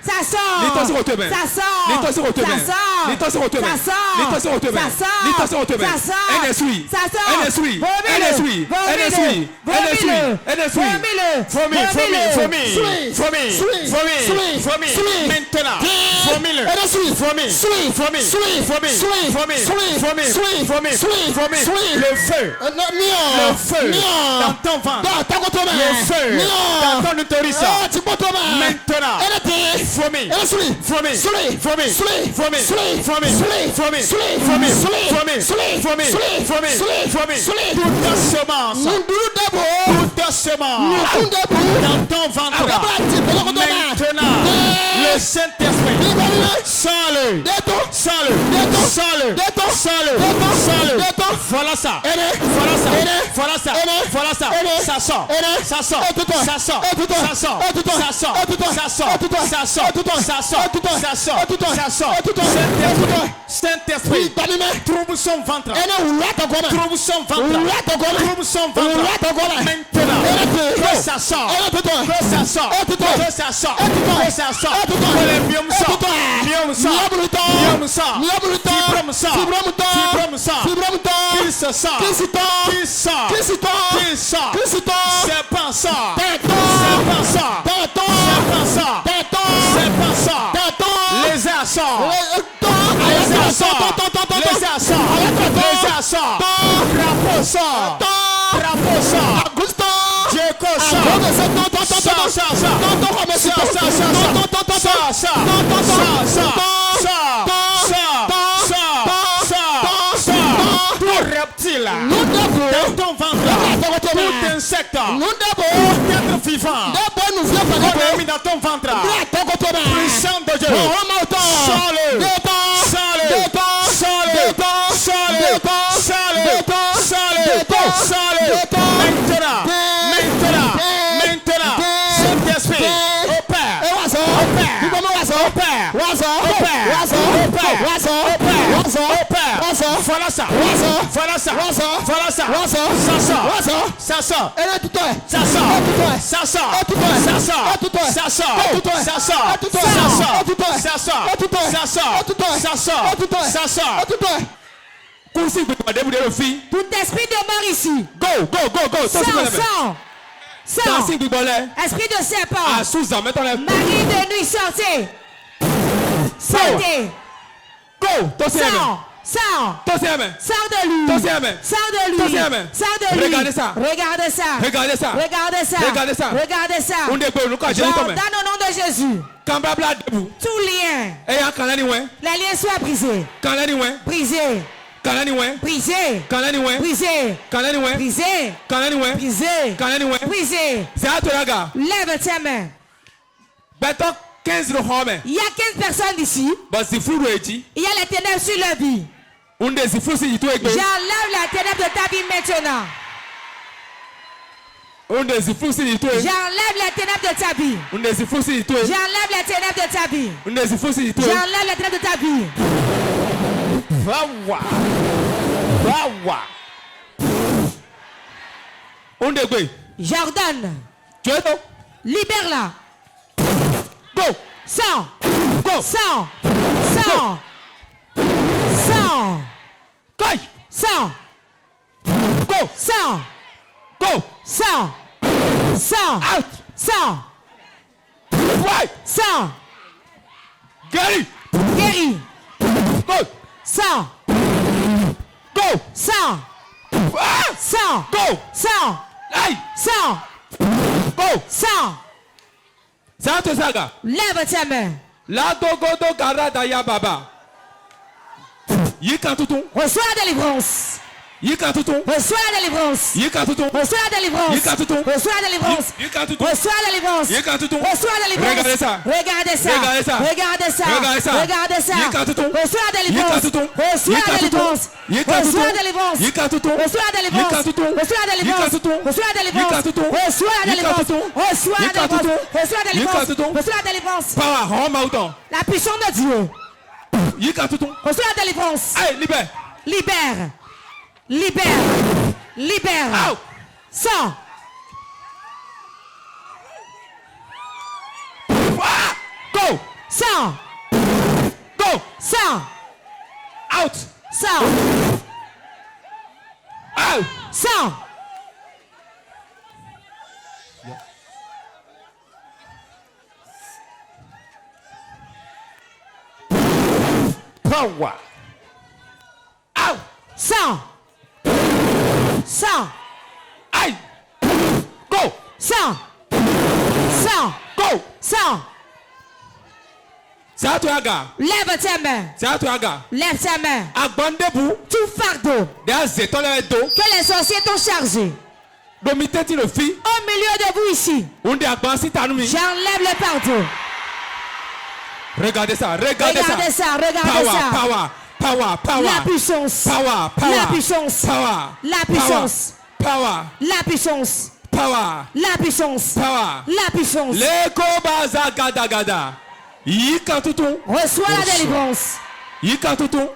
Ça sort. Le feu dans ton ventre. Le feu dans ton utérus. Maintenant. Toute semence dans ton ventre. Maintenant. Le Saint-Esprit. Sens-le. Voilà ça. Ça sort. Saint-Esprit. Trouve son ventre. Maintenant. Que ça sort. Reptile dans ton ventre, tout insecte, être vivant, mis dans ton ventre, puissant de Dieu, maintenant, Saint-Esprit, opère, voilà ça, Tout esprit demeure ici. Go. Sang. Esprit de serpent. Marie de nuit, sortez. Sang de lui. Regardez ça. Dans le nom de Jésus. Tout lien. Les liens soient brisés. Brisés. Lève tes mains. Il y a 15 personnes ici. Il y a les ténèbres sur leur vie. J'enlève la ténèbre de ta vie maintenant. J'enlève la ténèbre de ta vie. J'enlève la ténèbre de ta vie. J'enlève la ténèbre de ta vie. J'ordonne. Libère-la. Sang. Guéri. Sang. Lève tes mains. Reçois la délivrance. Reçois la délivrance. Reçois la délivrance. Reçois la délivrance. Reçois la délivrance. Reçois la délivrance. Regardez ça. Reçois la délivrance. Reçois la délivrance. Reçois la délivrance. Reçois la délivrance. Reçois la délivrance. Reçois la délivrance. Reçois la délivrance. Reçois la délivrance. Reçois la délivrance. Reçois la délivrance. La puissance de Dieu. Reçois la délivrance. Libère. Sang. Sang. Out. Sang. Power. Sang. Aïe. Go. Sang. Go. Lève tes mains. Lève tes mains. Tout fardeau que les sorciers t'ont chargé au milieu de vous ici, j'enlève le fardeau. Regardez ça. Power. La puissance. La puissance. La puissance. La puissance. La puissance. La puissance. Reçois la délivrance.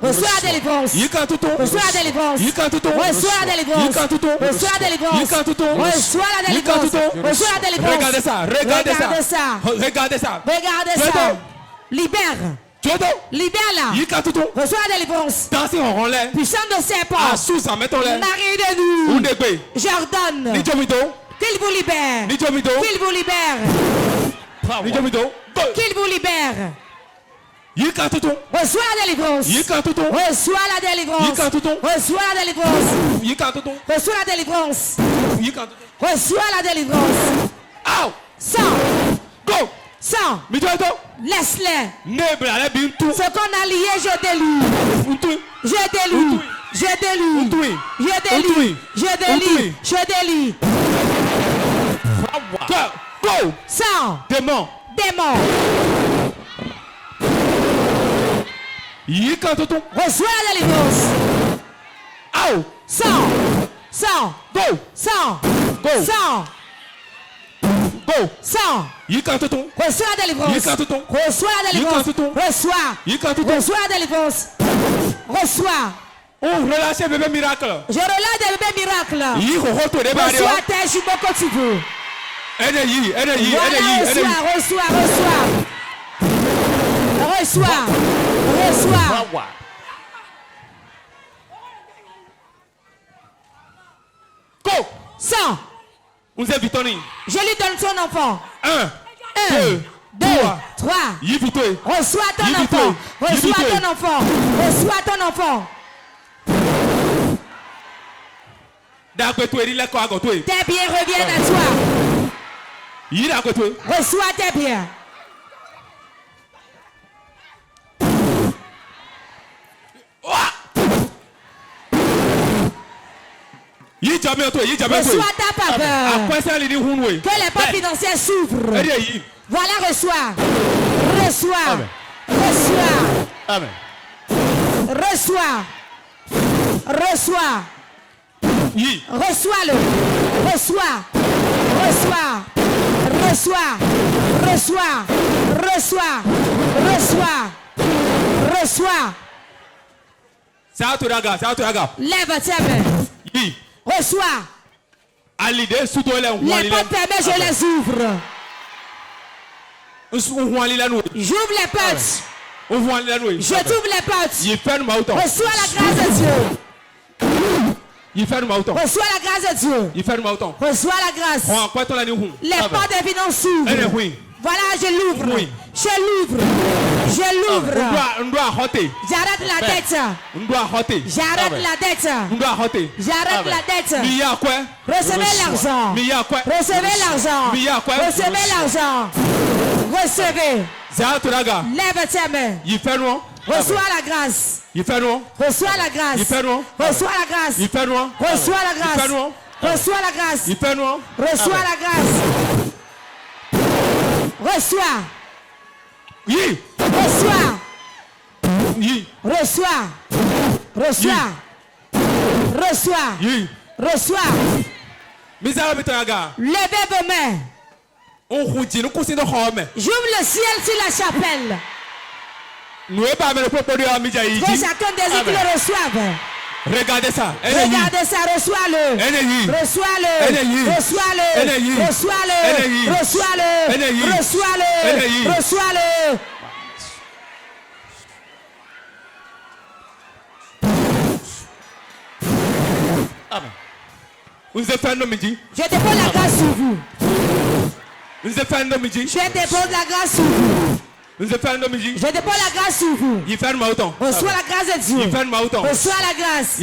Reçois la délivrance. Reçois la délivrance. Reçois la délivrance. Reçois la délivrance. Reçois la délivrance. Reçois la délivrance. Regardez ça. Libère. Libère-la. Reçois la délivrance. Puissant de serpent. Marie de nuit. J'ordonne qu'il vous libère. Qu'il vous libère. Qu'il vous libère. Reçois la délivrance. Reçois la délivrance. Reçois la délivrance. Reçois la délivrance. Reçois la délivrance. Sang. Sans. Laisse-les. Ce qu'on a lié, je délie. Je délie. Je délie. Je délie. Je délie. Je délie. Sans. Démon. Démon. Reçois la délivrance. Sans. Sans. Go. Sans. Go. Sans. Go. Sans. Reçois la délivrance. Reçois la délivrance. Reçois. Reçois la délivrance. Reçois. Relâchez bébé miracle. Je relâche des bébés miracles. Reçois tes jumeaux quand tu veux. Énergie. Voilà, reçois. Go. 100. Vous êtes vitoni. Je lui donne son enfant. 1, 2, 3. Reçois ton enfant. Reçois ton enfant. Tes biens reviennent à toi. Reçois tes biens. Reçois ta faveur. Que les portes financières s'ouvrent. Voilà, reçois. Amen. Reçois-le. Reçois. Lève tes mains. Reçois. Les portes fermées, je les ouvre. J'ouvre les portes. Je t'ouvre les portes. Reçois la grâce de Dieu. Reçois la grâce de Dieu. Reçois la grâce. Les portes des finances s'ouvrent. Voilà, je l'ouvre. J'arrête la dette. Recevez l'argent. Recevez. Lève tes mains. Reçois la grâce. Reçois la grâce. Reçois. Levez vos mains. J'ouvre le ciel sur la chapelle. Que chacun désire qu'il le reçoive. Regardez ça, reçois-le. Amen. Je dépose la grâce sur vous. Je dépose la grâce sur vous. Je dépose la grâce sur vous. Reçois la grâce de Dieu. Reçois la grâce.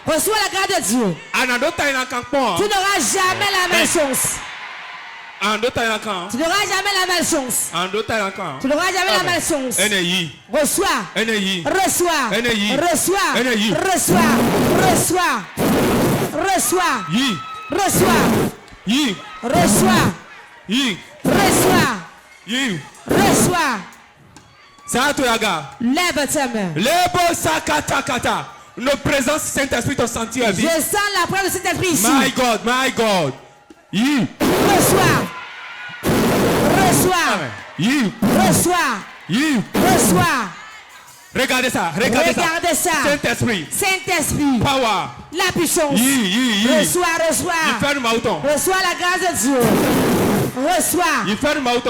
Reçois la grâce de Dieu. Tu n'auras jamais la malchance. Tu n'auras jamais la malchance. Reçois. Lève tes mains. Nos présences Saint-Esprit t'ont senti. Je sens la présence du Saint-Esprit ici. My God. Reçois. Regardez ça. Saint-Esprit. Power. La puissance. Reçois. Reçois la grâce de Dieu.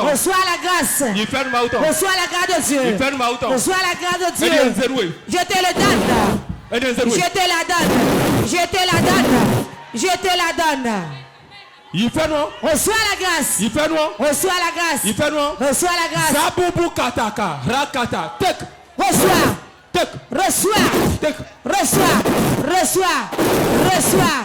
Reçois la grâce. Reçois la grâce de Dieu. Je te le donne. Reçois la grâce. Zabubu kataka. Rakata. Tek. Reçois.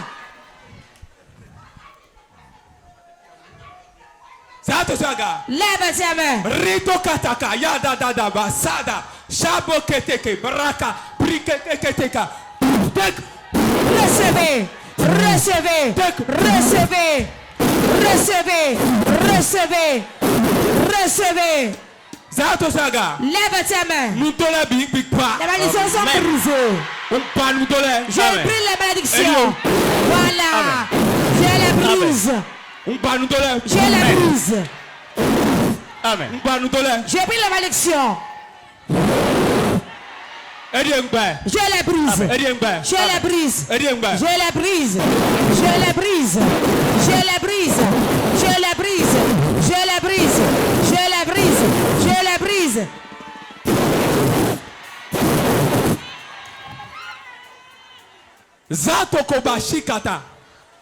Lève tes mains. Rito kataka yada dada basada shabo keteke baraka priketeka. Recevez, recevez, recevez, recevez, recevez, recevez. Lève tes mains. Les malédictions sont brisées. J'ai pris les malédictions. Voilà. Je les brise. Je les brise. Amen. J'ai pris les malédictions. Je les brise. Je les brise. Je les brise. Je les brise. Je les brise. Je les brise. Je les brise. Je les brise. Je les brise. Je les brise. Zato kobashikata.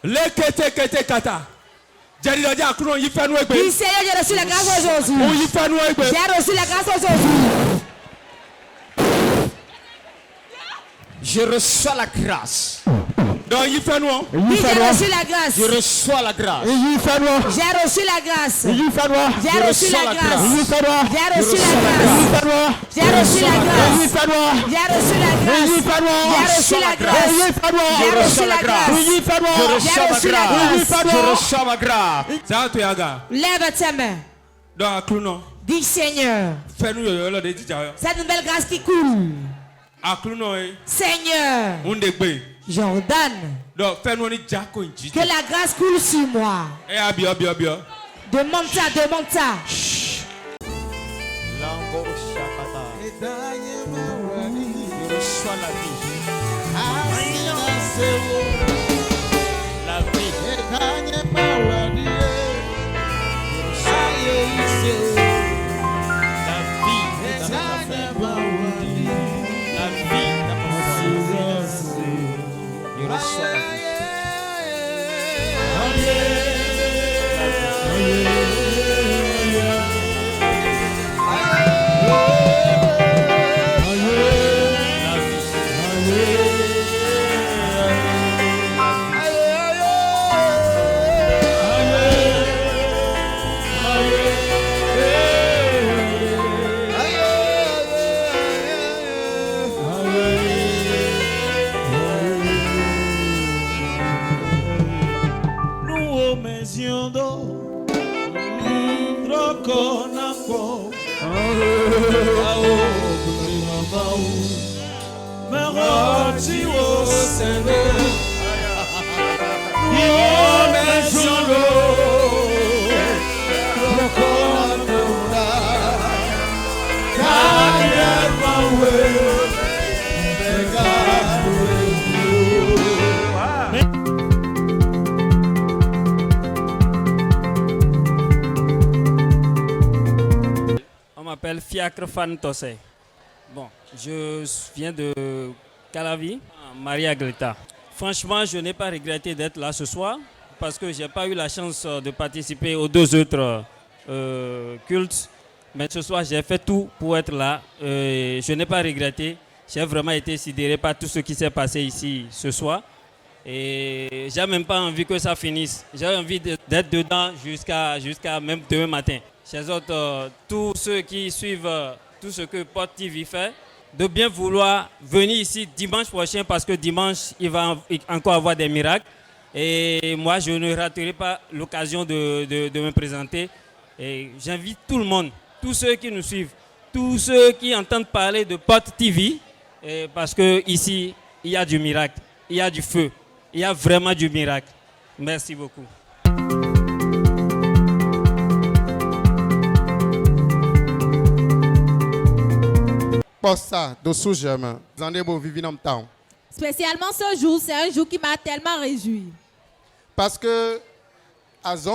Lekete kata. Du Seigneur, j'ai reçu la grâce aujourd'hui. J'ai reçu la grâce aujourd'hui. Je reçois la grâce. J'ai reçu la grâce. Je reçois la grâce. J'ai reçu la grâce. J'ai reçu la grâce. J'ai reçu la grâce. J'ai reçu la grâce. J'ai reçu la grâce. J'ai reçu la grâce. J'ai reçu la grâce. J'ai reçu la grâce. Je reçois ma grâce. Lève tes mains. Dis Seigneur. Cette nouvelle grâce qui coule. Seigneur. J'ordonne que la grâce coule sur moi. Demande ça, demande ça. Je reçois la vie. La vie. On m'appelle Fiacre Fantosé. Bon, je viens de Calavi, Maria Greta. Franchement, je n'ai pas regretté d'être là ce soir parce que je n'ai pas eu la chance de participer aux deux autres cultes. Mais ce soir, j'ai fait tout pour être là. Je n'ai pas regretté. J'ai vraiment été sidéré par tout ce qui s'est passé ici ce soir. Et j'ai même pas envie que ça finisse. J'ai envie d'être dedans jusqu'à même demain matin. Chers autres, tous ceux qui suivent tout ce que Porte TV fait, de bien vouloir venir ici dimanche prochain parce que dimanche, il va encore avoir des miracles. Et moi, je ne raterai pas l'occasion de me présenter. Et j'invite tout le monde, tous ceux qui nous suivent, tous ceux qui entendent parler de Porte TV, parce qu'ici, il y a du miracle, il y a du feu, il y a vraiment du miracle. Merci beaucoup. Spécialement ce jour, c'est un jour qui m'a tellement réjoui. Parce que parce que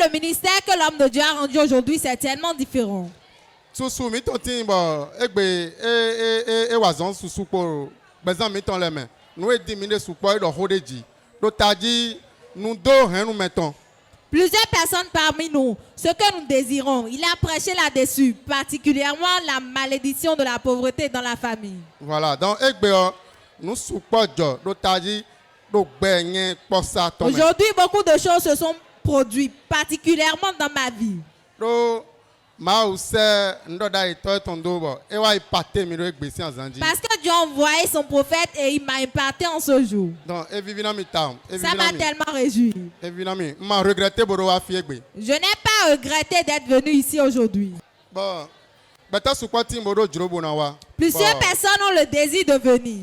le ministère que l'homme de Dieu a rendu aujourd'hui, c'est tellement différent. Plusieurs personnes parmi nous, ce que nous désirons, il a prêché là-dessus, particulièrement la malédiction de la pauvreté dans la famille. Voilà, donc nous supportons Aujourd'hui, beaucoup de choses se sont produites, particulièrement dans ma vie. Parce que Dieu a envoyé son prophète et il m'a imparté en ce jour. Ça m'a tellement réjoui. Je n'ai pas regretté d'être venu ici aujourd'hui. Plusieurs personnes ont le désir de venir.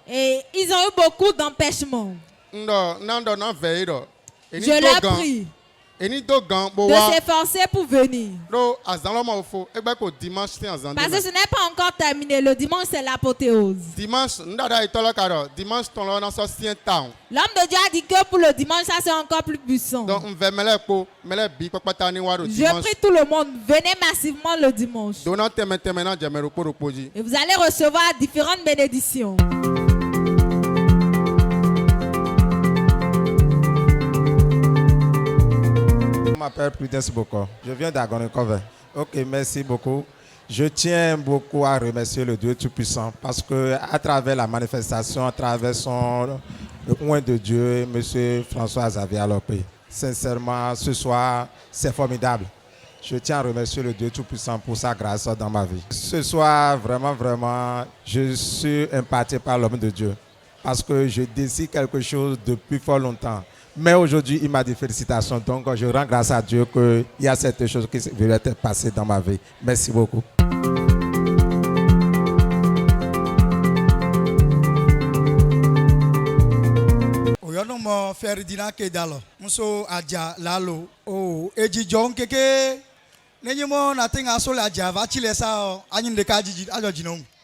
Et ils ont eu beaucoup d'empêchements. Je leur prie de s'efforcer pour venir. Parce que ce n'est pas encore terminé. Le dimanche, c'est l'apothéose. L'homme de Dieu a dit que pour le dimanche, ça c'est encore plus puissant. Je prie tout le monde, venez massivement le dimanche. Et vous allez recevoir différentes bénédictions. Je m'appelle Prudence Boko. Je viens d'Agonikove. Ok, merci beaucoup. Je tiens beaucoup à remercier le Dieu Tout-Puissant parce que à travers la manifestation, à travers le oint de Dieu, M. François Xavier Lopé, sincèrement, ce soir, c'est formidable. Je tiens à remercier le Dieu Tout-Puissant pour sa grâce dans ma vie. Ce soir, vraiment, je suis impacté par l'homme de Dieu parce que je désire quelque chose depuis fort longtemps. Mais aujourd'hui, il m'a dit félicitations. Donc, je rends grâce à Dieu qu'il y a cette chose qui veut être passée dans ma vie. Merci beaucoup.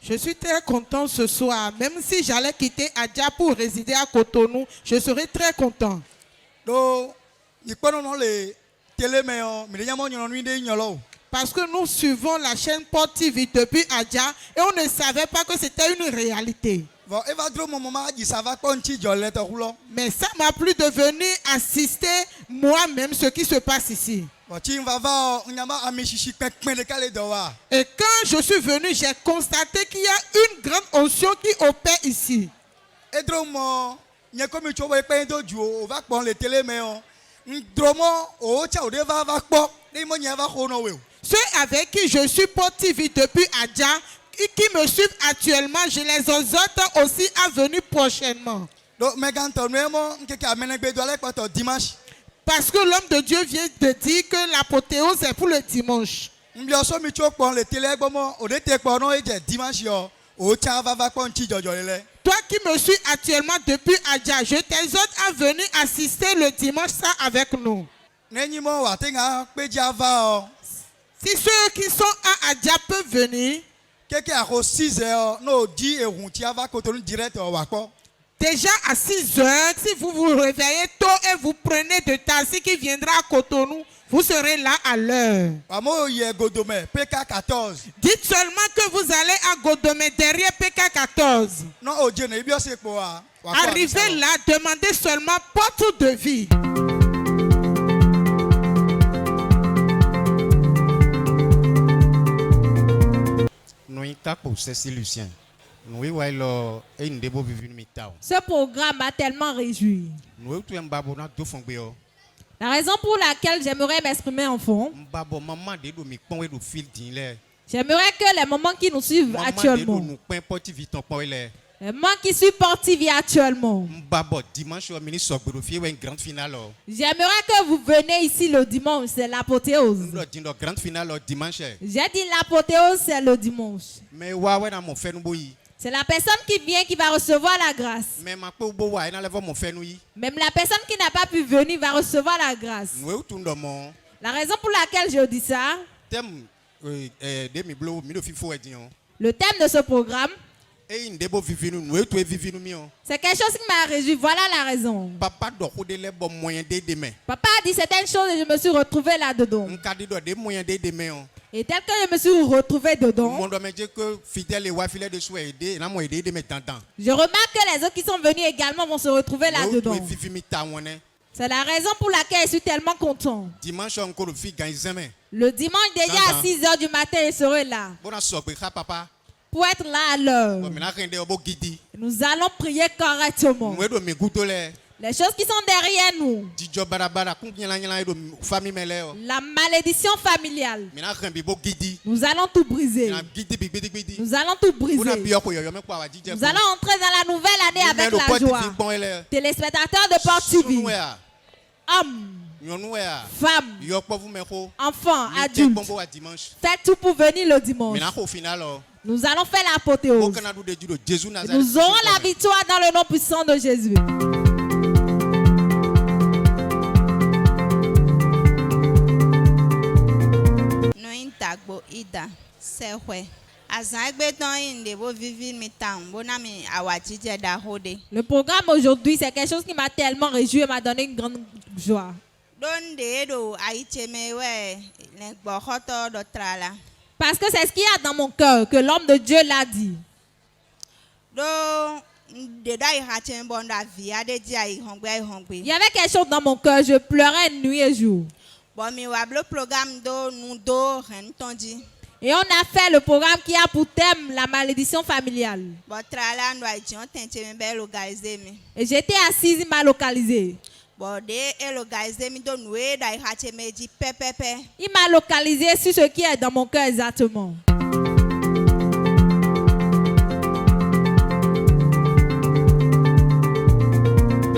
Je suis très content ce soir. Même si j'allais quitter Adja pour résider à Cotonou, je serai très content. Parce que nous suivons la chaîne Port TV depuis Adja et on ne savait pas que c'était une réalité. Mais ça m'a plu de venir assister moi-même ce qui se passe ici. Et quand je suis venu, j'ai constaté qu'il y a une grande onction qui opère ici. Ceux avec qui je suis Port TV depuis Adja, qui me suivent actuellement, je les exhorte aussi à venir prochainement. Parce que l'homme de Dieu vient de dire que l'apothéose est pour le dimanche. Toi qui me suis actuellement depuis Adja, je t'exhorte à venir assister le dimanche ça avec nous. Si ceux qui sont à Adja peuvent venir, déjà à 6 heures, si vous vous réveillez tôt et vous prenez de taxi qui viendra à Cotonou, vous serez là à l'heure. Dites seulement que vous allez à Godomé derrière PK14. Arrivez là, demandez seulement porte de vie. Ce programme m'a tellement réjoui. La raison pour laquelle j'aimerais m'exprimer en fond, j'aimerais que les moments qui nous suivent actuellement, les moments qui suivent Port TV actuellement, j'aimerais que vous venez ici le dimanche, c'est l'apothéose. J'ai dit l'apothéose, c'est le dimanche. C'est la personne qui vient qui va recevoir la grâce. Même la personne qui n'a pas pu venir va recevoir la grâce. La raison pour laquelle je dis ça, le thème de ce programme, c'est quelque chose qui m'a réjoui. Voilà la raison. Papa a dit certaines choses et je me suis retrouvé là-dedans. Et tel que je me suis retrouvé dedans, je remarque que les autres qui sont venus également vont se retrouver là-dedans. C'est la raison pour laquelle je suis tellement content. Le dimanche déjà à 6 h du matin, je serai là. pour être là à l'heure. Nous allons prier correctement. Les choses qui sont derrière nous. La malédiction familiale. Nous allons tout briser. Nous allons tout briser. Nous allons entrer dans la nouvelle année avec la joie. Téléspectateurs de Port TV. Hommes, femmes, enfants, adultes. Faites tout pour venir le dimanche. Nous allons faire l'apothéose. Nous aurons la victoire dans le nom puissant de Jésus. Le programme aujourd'hui, c'est quelque chose qui m'a tellement réjoui et m'a donné une grande joie. Parce que c'est ce qu'il y a dans mon cœur, que l'homme de Dieu l'a dit. Il y avait quelque chose dans mon cœur, je pleurais nuit et jour. Et on a fait le programme qui a pour thème la malédiction familiale. Et j'étais assise mal localisée. Il m'a localisé sur ce qui est dans mon cœur exactement.